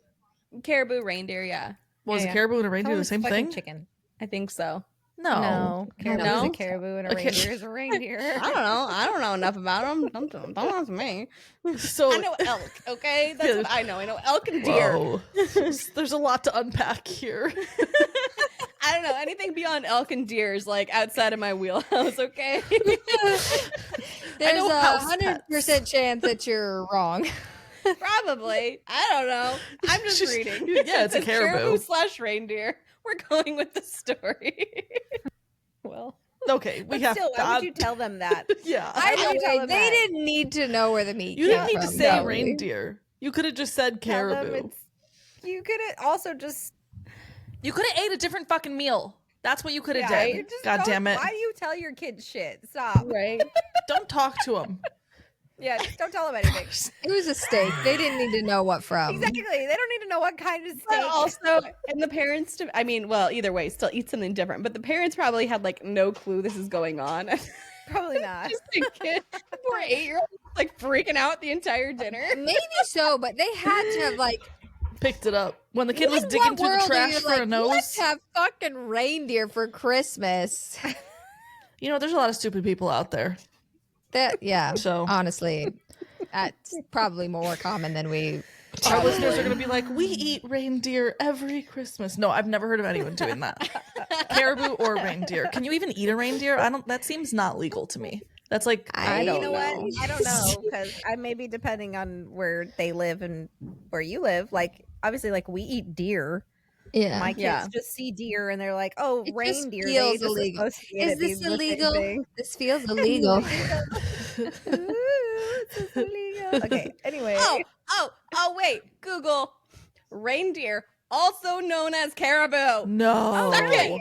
Caribou, reindeer, yeah. Was a caribou and a reindeer the same thing? Chicken. I think so. No. Caribou is a caribou and a reindeer is a reindeer. I don't know enough about them. Don't ask me. So I know elk, okay? That's what I know. I know elk and deer. There's a lot to unpack here. I don't know. Anything beyond elk and deer is like outside of my wheelhouse, okay? There's a 100% chance that you're wrong. Probably. I don't know. I'm just reading. Yeah, it's a caribou. /reindeer. We're going with the story. Well, okay, we have. Still, why would you tell them that? Yeah, They didn't need to know where the meat. You didn't need to say no. reindeer. You could have just said caribou. You could have also just. You could have ate a different fucking meal. That's what you could have done. God damn it! Why do you tell your kids shit? Stop. Right. Don't talk to them. Yeah, just don't tell them anything. It was a steak. They didn't need to know what from. Exactly. They don't need to know what kind of steak. But also, and the parents, either way, still eat something different. But the parents probably had like no clue this is going on. Probably not. Just a kid, poor 8-year-old, like freaking out the entire dinner. Maybe so, but they had to have like picked it up when the kid was digging through the trash for a nose. Let's have fucking reindeer for Christmas. You know, there's a lot of stupid people out there. So honestly, that's probably more common than we. Our listeners are going to be like, we eat reindeer every Christmas. No, I've never heard of anyone doing that. Caribou or reindeer. Can you even eat a reindeer? That seems not legal to me. That's like, I don't know. I don't know, because I may be depending on where they live and where you live. Like, obviously, like we eat deer. Yeah, my kids just see deer and they're like, "Oh, it reindeer." Feels illegal. Is this illegal? This feels illegal. This is illegal. Okay. Anyway. Oh! Wait. Google reindeer, also known as caribou. No. Hey,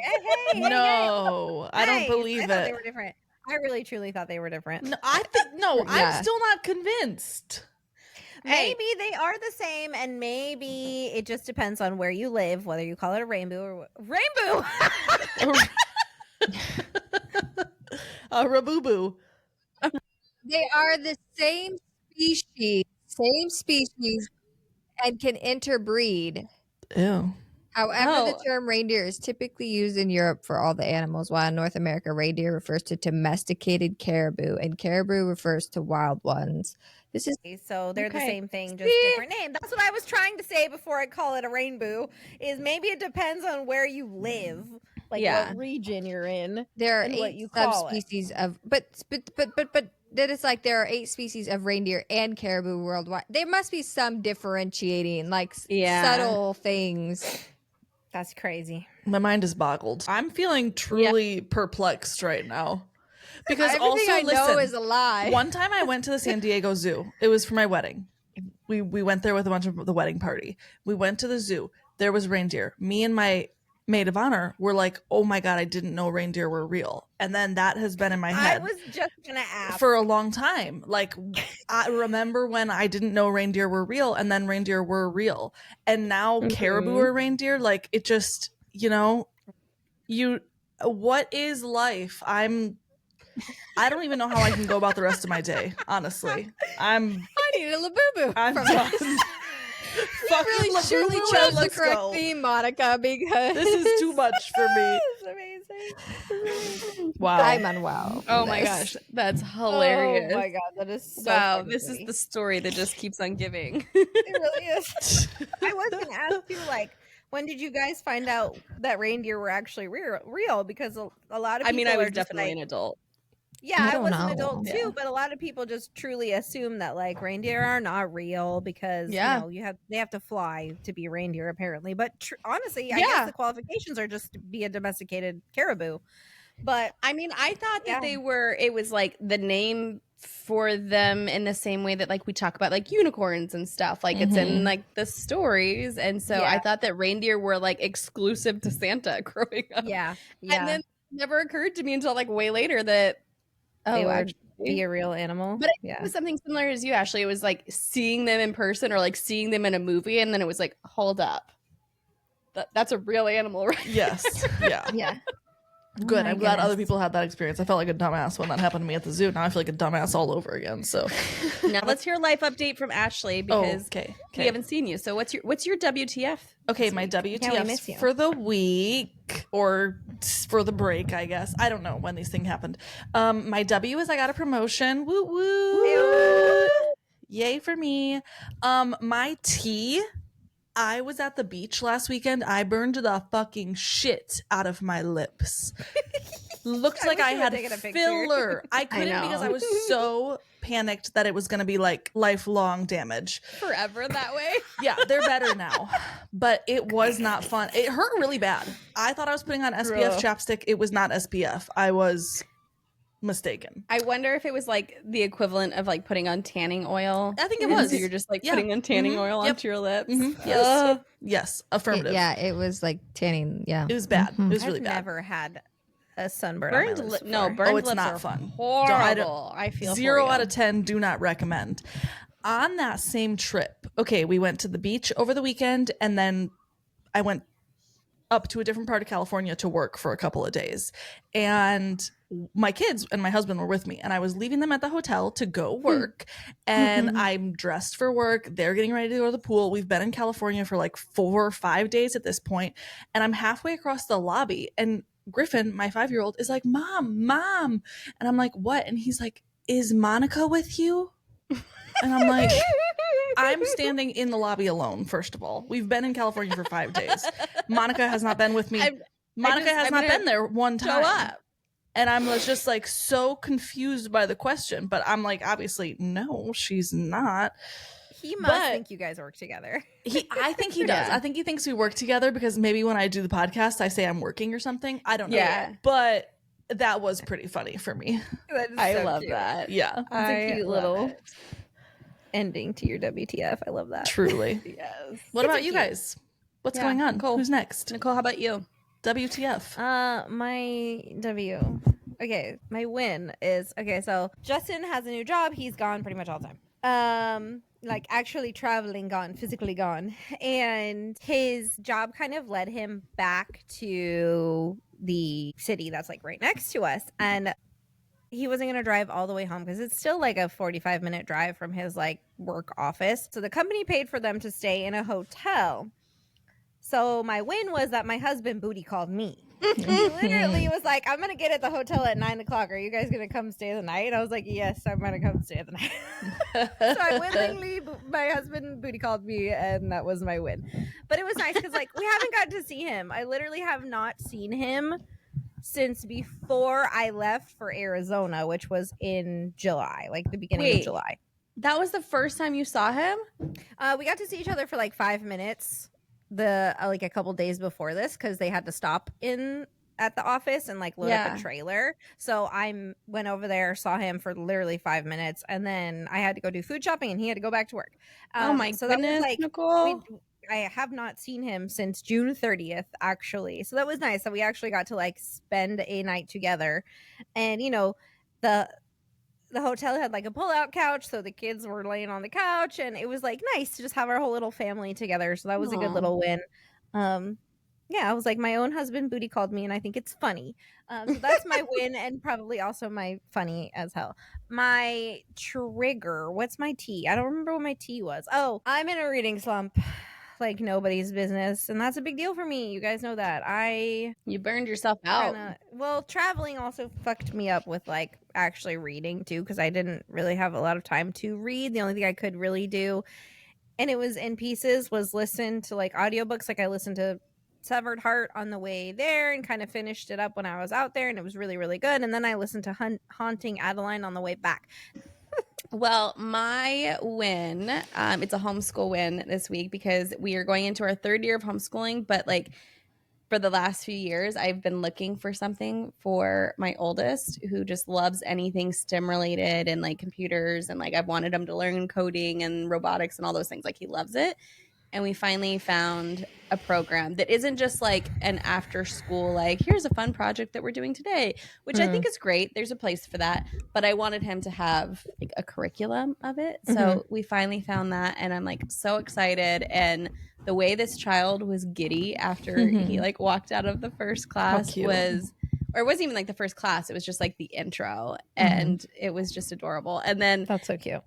no, I don't believe I it. thought they were different. I really truly thought they were different. No, I'm still not convinced. Maybe they are the same, and maybe it just depends on where you live, whether you call it a rainbow or rainbow. A Labubu. They are the same species, and can interbreed. Ew. However, the term reindeer is typically used in Europe for all the animals, while in North America, reindeer refers to domesticated caribou, and caribou refers to wild ones. So they're the same thing, just different name. That's what I was trying to say before I call it a rainbow. Is maybe it depends on where you live, like what region you're in. There are 8 subspecies of, but that it's like there are 8 species of reindeer and caribou worldwide. There must be some differentiating, like subtle things. That's crazy. My mind is boggled. I'm feeling truly perplexed right now. Because everything I know is a lie. One time I went to the San Diego Zoo. It was for my wedding. We went there with a bunch of the wedding party. We went to the zoo. There was reindeer. Me and my maid of honor were like, oh my God, I didn't know reindeer were real. And then that has been in my head. I was just going to ask. For a long time. Like, I remember when I didn't know reindeer were real, and then reindeer were real. And now caribou are reindeer. Like, it just, what is life? I don't even know how I can go about the rest of my day, honestly. I need a Labubu. I'm done. Fucking really surely chose the correct theme, Monica, because this is too much for me. It's amazing. Wow. I'm unwell. Oh my gosh, that's hilarious. Oh my God, that is so wow. funny. This is the story that just keeps on giving. It really is. I was going to ask you, like, when did you guys find out that reindeer were actually real? Because a lot of people I was are definitely an adult. Yeah, I was an adult too, but a lot of people just truly assume that like reindeer are not real because they have to fly to be reindeer apparently. But honestly, I guess the qualifications are just to be a domesticated caribou. But I thought that it was like the name for them in the same way that like we talk about like unicorns and stuff, like it's in like the stories, and so I thought that reindeer were like exclusive to Santa growing up. Yeah. And then it never occurred to me until like way later that they would be a real animal. But it was something similar as you, Ashley. It was like seeing them in person or like seeing them in a movie, and then it was like, hold up, that's a real animal, right? Yes. Yeah. Good. I'm glad other people had that experience. I felt like a dumbass when that happened to me at the zoo. Now I feel like a dumbass all over again. So now let's hear a life update from Ashley because we haven't seen you. So what's your WTF? Okay, my WTF for the week or for the break, I guess. I don't know when these things happened. My W is I got a promotion. Woo woo. Yay for me. My T I was at the beach last weekend. I burned the fucking shit out of my lips. Looked like I had filler. I couldn't because I was so panicked that it was going to be like lifelong damage. Forever that way. Yeah, they're better now. But it was not fun. It hurt really bad. I thought I was putting on SPF chapstick. It was not SPF. I was mistaken. I wonder if it was like the equivalent of like putting on tanning oil. I think it was. So you're just like putting on tanning oil onto your lips. Yes. Yes. Affirmative. It was like tanning. Yeah. It was bad. It was really bad. I've never had a sunburn. Burned it's lips not are fun. Horrible. I feel 0 out of 10. Do not recommend. On that same trip, okay, we went to the beach over the weekend, and then I went up to a different part of California to work for a couple of days. And my kids and my husband were with me, and I was leaving them at the hotel to go work. And I'm dressed for work. They're getting ready to go to the pool. We've been in California for like 4 or 5 days at this point, and I'm halfway across the lobby, and Griffin, my 5-year-old, is like, Mom. And I'm like, what? And he's like, is Monica with you? And I'm like, I'm standing in the lobby alone, first of all. We've been in California for 5 days. Monica has not been with me. Monica has not been there one time. And I'm just like so confused by the question. But I'm like, obviously, no, she's not. He must think you guys work together. I think he does. I think he thinks we work together because maybe when I do the podcast, I say I'm working or something. I don't know. Yeah. But that was pretty funny for me. I love that. Yeah. It's a cute little ending to your WTF. I love that. Truly. Yes. What about you guys? What's going on? Nicole. Who's next? Nicole, how about you? WTF. My W. Okay, my win is so Justin has a new job. He's gone pretty much all the time. Like actually traveling, gone, physically gone. And his job kind of led him back to the city that's like right next to us. And he wasn't going to drive all the way home because it's still like a 45-minute drive from his like work office. So the company paid for them to stay in a hotel. So my win was that my husband booty called me. He literally was like, I'm going to get at the hotel at 9:00. Are you guys going to come stay the night? I was like, yes, I'm going to come stay the night. So I willingly, my husband booty called me, and that was my win. But it was nice because like we haven't got to see him. I literally have not seen him since before I left for Arizona, which was in July, like the beginning of July. That was the first time you saw him? We got to see each other for like 5 minutes like a couple days before this because they had to stop in at the office and like load up a trailer. So I went over there, saw him for literally 5 minutes, and then I had to go do food shopping and he had to go back to work. Oh my so goodness, that was like, Nicole. I have not seen him since June 30th, actually. So that was nice. So we actually got to like spend a night together. And, you know, the hotel had like a pull-out couch, so the kids were laying on the couch, and it was like nice to just have our whole little family together. So that was a good little win. I was like, my own husband booty called me, and I think it's funny. So that's my win, and probably also my funny as hell. My trigger, what's my T? I don't remember what my T was. Oh, I'm in a reading slump like nobody's business, and that's a big deal for me. You guys know that. You burned yourself out. Traveling also fucked me up with like actually reading too, because I didn't really have a lot of time to read. The only thing I could really do, and it was in pieces, was listen to like audiobooks. Like I listened to Severed Heart on the way there and kind of finished it up when I was out there, and it was really, really good. And then I listened to Haunting Adeline on the way back. Well, my win, it's a homeschool win this week because we are going into our 3rd year of homeschooling. But like for the last few years, I've been looking for something for my oldest who just loves anything STEM related and like computers. And like I've wanted him to learn coding and robotics and all those things. Like he loves it. And we finally found a program that isn't just like an after school, like here's a fun project that we're doing today, which I think is great. There's a place for that. But I wanted him to have like a curriculum of it. So we finally found that. And I'm like so excited. And the way this child was giddy after he like walked out of the first class was, or it wasn't even like the first class. It was just like the intro. And it was just adorable. And then that's so cute.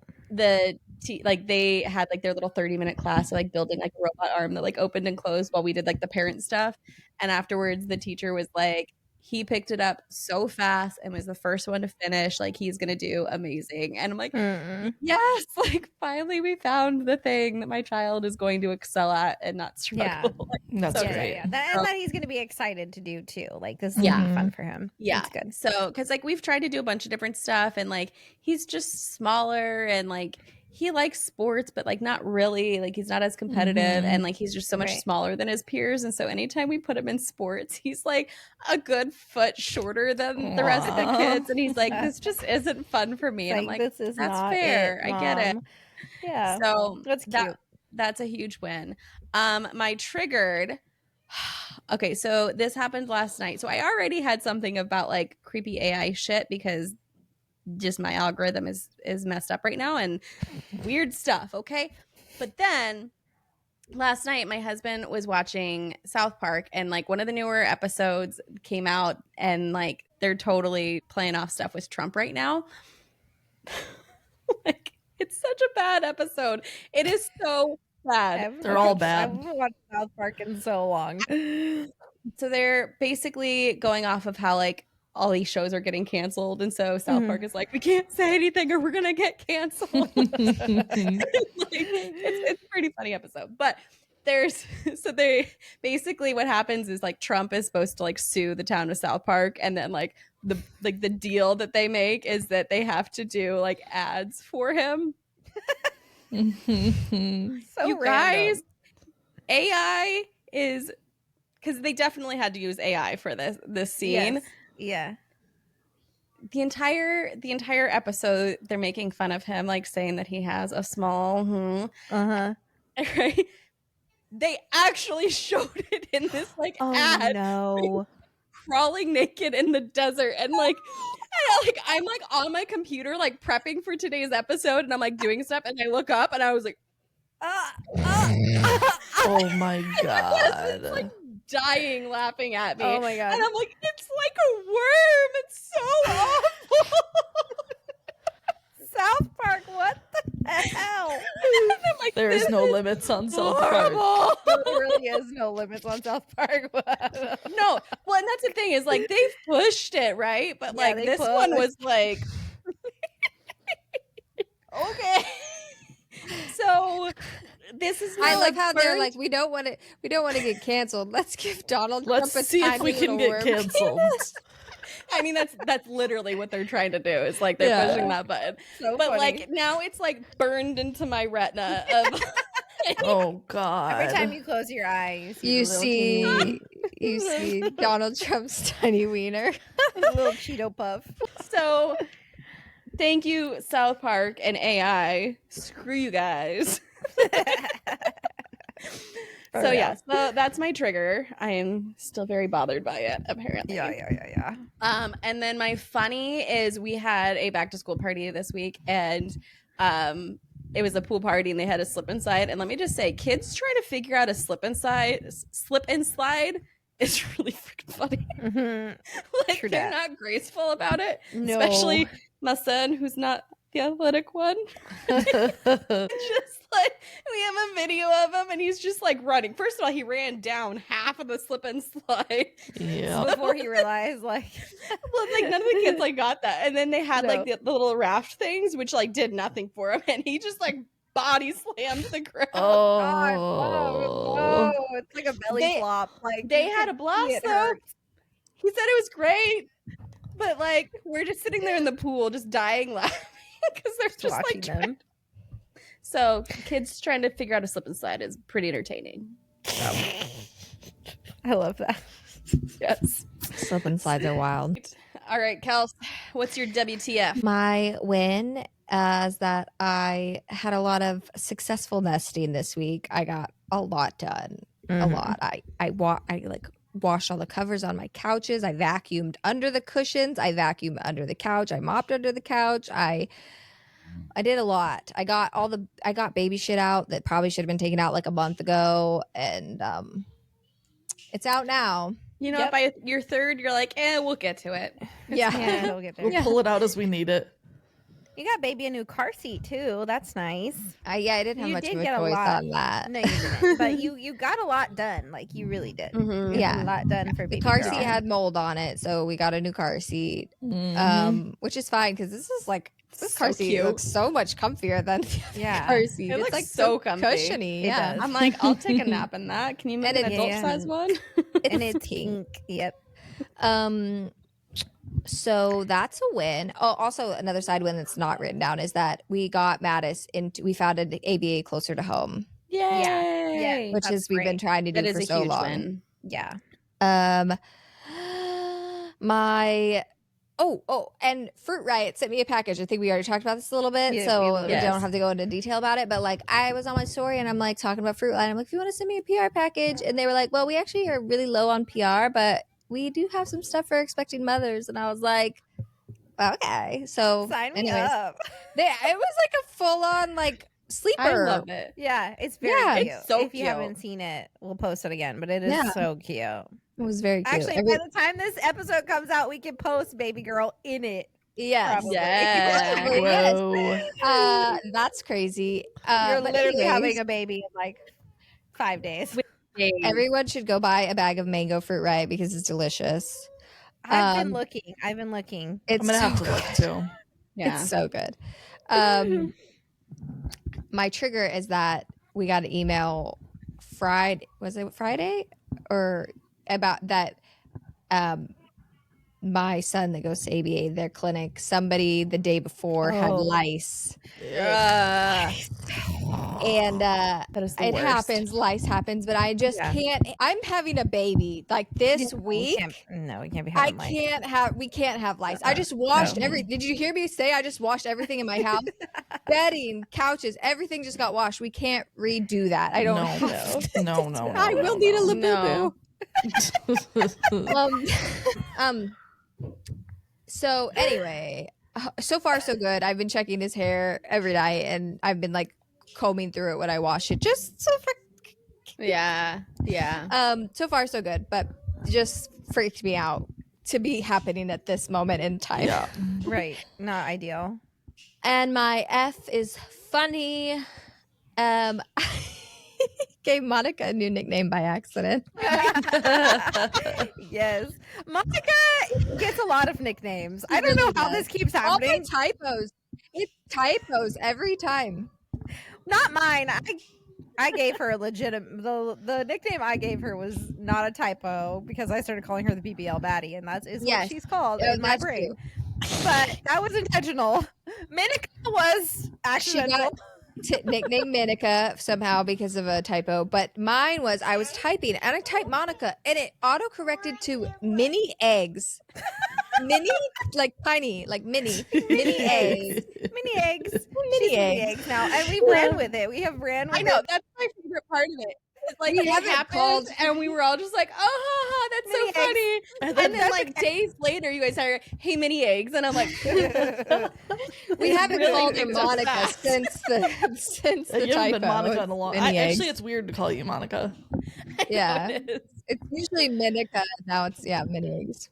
Like they had like their little 30-minute class of like building like a robot arm that like opened and closed while we did like the parent stuff. And afterwards the teacher was like, he picked it up so fast and was the first one to finish. Like, he's gonna do amazing. And I'm like, yes, like finally we found the thing that my child is going to excel at and not struggle. Yeah. That's so great. And that he's gonna be excited to do too. Like, this is gonna be fun for him. Yeah. It's good. So, because like we've tried to do a bunch of different stuff, and like he's just smaller, and like he likes sports, but like not really. Like, he's not as competitive, and like he's just so much smaller than his peers. And so anytime we put him in sports, he's like a good foot shorter than the rest of the kids. And he's like, this just isn't fun for me. And I'm like, this is that's not fair. it, I get it. Yeah. So that's cute. That's a huge win. My triggered. Okay, so this happened last night. So I already had something about like creepy AI shit because just my algorithm is messed up right now and weird stuff. Okay, but then last night my husband was watching South Park, and like one of the newer episodes came out, and like they're totally playing off stuff with Trump right now. Like, it's such a bad episode. It is so bad. They're all bad. I haven't watched South Park in so long. So they're basically going off of how like all these shows are getting canceled, and so South Park is like, we can't say anything or we're gonna get canceled. Like, it's a pretty funny episode. But they basically, what happens is like Trump is supposed to like sue the town of South Park, and then like the deal that they make is that they have to do like ads for him. So you guys, AI is, because they definitely had to use AI for this scene. Yes. Yeah. The entire episode, they're making fun of him, like saying that he has a small right? They actually showed it in this like ad. No. Crawling naked in the desert, and like I'm like on my computer like prepping for today's episode, and I'm like doing stuff, and I look up and I was like oh my god. It's like dying laughing at me. Oh my god. And I'm like, it's like a worm. It's so awful. South Park, what the hell? And I'm like, there is no limits on South Park. There really is no limits on South Park. No, well, and that's the thing is like they've pushed it, right? But like this one was like okay. So this is I love how they're like, we don't want to get canceled. Let's give Donald Trump Let's see if we can get canceled. I mean, that's literally what they're trying to do. It's like they're pushing that button. So but funny. like now it's like burned into my retina of oh god. Every time you close your eye, you see Donald Trump's tiny wiener. A little Cheeto puff. So thank you, South Park and AI. Screw you guys. So yeah, so that's my trigger. I am still very bothered by it, apparently. Yeah. And then my funny is we had a back to school party this week, and it was a pool party, and they had a slip and slide. And let me just say, kids trying to figure out a slip and slide is really freaking funny. Like, True they're that. not graceful about it, No. especially my son, who's not the athletic one. Just like, we have a video of him, and he's just like running. First of all, he ran down half of the slip and slide. Yeah. Before he realized, like, Well, like none of the kids like got that, and then they had like the little raft things, which like did nothing for him, and he just like body slammed the ground. oh, it's like a belly flop. Like, They had a blast though. He said it was great, but like we're just sitting there in the pool, just dying laughing because they're just watching like them. So kids trying to figure out a slip and slide is pretty entertaining. I love that. Yes. Slip and slides are wild. All right, Kels, what's your WTF? My win is that I had a lot of successful nesting this week. I got a lot done. A lot. I like washed all the covers on my couches. I vacuumed under the cushions. I vacuumed under the couch. I mopped under the couch. I did a lot. I got baby shit out that probably should have been taken out like a month ago, and it's out now. You know, by your third, you're like, we'll get to it. Yeah. Yeah, we'll get there. We'll pull it out as we need it. You got baby a new car seat too. That's nice. Yeah, I didn't have much of a choice on that. No, you didn't. But you got a lot done. Like you really did. Mm-hmm. Yeah, a lot done for baby. The car girl. seat had mold on it, so we got a new car seat, which is fine because this car seat looks so much comfier than the car seat. It it's looks like so comfy. cushiony. Yeah, I'm like, I'll take a nap in that. Can you make an adult size one? It's pink. Yep. So that's a win. Oh, also another side win that's not written down is that we got Mattis we found an ABA closer to home. Yay! Which is we've been trying to do for so long. Win. Yeah. And Fruit Riot sent me a package. I think we already talked about this a little bit, so we don't have to go into detail about it. But like, I was on my story and I'm like talking about Fruit Riot. I'm like, if you want to send me a PR package, and they were like, well, we actually are really low on PR, but we do have some stuff for expecting mothers. And I was like, okay, so sign me up. It was like a full on like sleeper. I love it. Yeah, it's very cute. It's so if cute. you haven't seen it, we'll post it again. But it is so cute. It was very cute. Actually, by the time this episode comes out, we can post baby girl in it. Yes. Yeah. Whoa. That's crazy. You're literally having a baby in like 5 days. Everyone should go buy a bag of mango Fruit Riot because it's delicious. I've been looking. I'm gonna so have to look too. Yeah. It's so good. My trigger is that we got an email Friday. Was it Friday? Or about that my son that goes to ABA, their clinic, somebody the day before had lice. And it happens, lice happens, but I just can't. I'm having a baby like this week. We can't be having lice. We can't have lice. I just washed did you hear me say I just washed everything in my house? Bedding, couches, everything just got washed. We can't redo that. I don't know. No. I will need a Labubu. So anyway, so far so good. I've been checking his hair every night, and I've been like combing through it when I wash it, just so so far so good, but just freaked me out to be happening at this moment in time. Yeah. Right, not ideal. And my F is funny. Gave Monica a new nickname by accident. Yes. Monica gets a lot of nicknames. I don't know how this keeps happening. All the typos. It's typos every time. Not mine. I gave her a legitimate. The nickname I gave her was not a typo because I started calling her the BBL baddie, and that is what she's called in my brain. But that was intentional. Minica was accidental. Nickname Minica somehow because of a typo, but mine was I was typing and I typed Monica and it auto-corrected to mini eggs. Mini, like tiny, like mini eggs. Mini eggs now, and we ran with it. We have ran with it. I know, that's my favorite part of it. It's like it happened, and we were all just like, "Oh, that's so funny!" And then like days later, you guys are, "Hey, mini eggs," and I'm like, "We haven't called her Monica since the you typo." haven't been Monica in a long. Actually, it's weird to call you Monica. Yeah, it's usually Minica. Now it's mini eggs.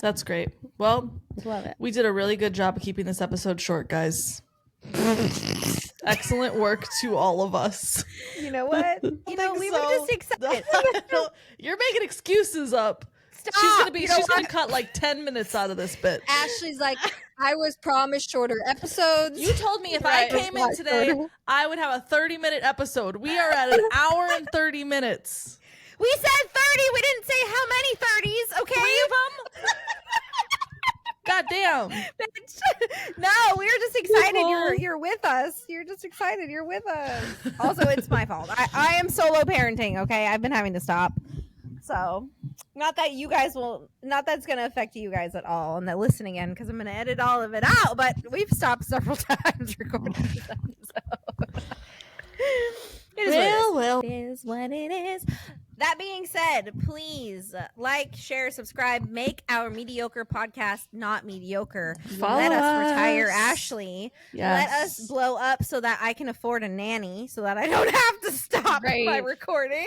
That's great. Well, love it. We did a really good job of keeping this episode short, guys. Excellent work to all of us. You know what? We were just excited. You're making excuses up. Stop. She's gonna cut like 10 minutes out of this bit. Ashley's like, I was promised shorter episodes. You told me if I came in today, I would have a 30-minute episode. We are at an hour and 30 minutes. We said 30. We didn't say how many 30s. Okay. 3 of them. God damn. No, we were just excited. You're with us. You're just excited. You're with us. Also, it's my fault. I am solo parenting. Okay, I've been having to stop. So, not that that's going to affect you guys at all, and that listening in, because I'm going to edit all of it out. But we've stopped several times recording this episode. It is what it is. That being said, please like, share, subscribe, make our mediocre podcast not mediocre. Let us retire Ashley. Yes. Let us blow up so that I can afford a nanny so that I don't have to stop my recording.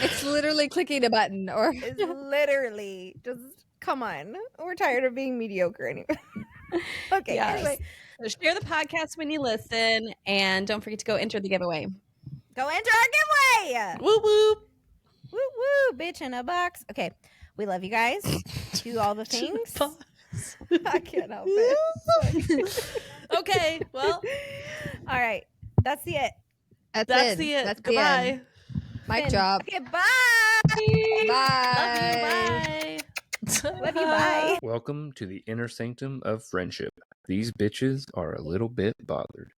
It's literally clicking a button it's literally just come on. We're tired of being mediocre anyway. Okay, anyway. So share the podcast when you listen, and don't forget to go enter the giveaway. Go enter our giveaway. Woo woo. Woo woo, bitch in a box. Okay, we love you guys. Do all the things. I can't help it. Okay, well, all right. That's the it. That's the it. That's Goodbye. Mic drop. Okay, bye. Bye. Love you. Bye. Welcome to the inner sanctum of friendship. These bitches are a little bit bothered.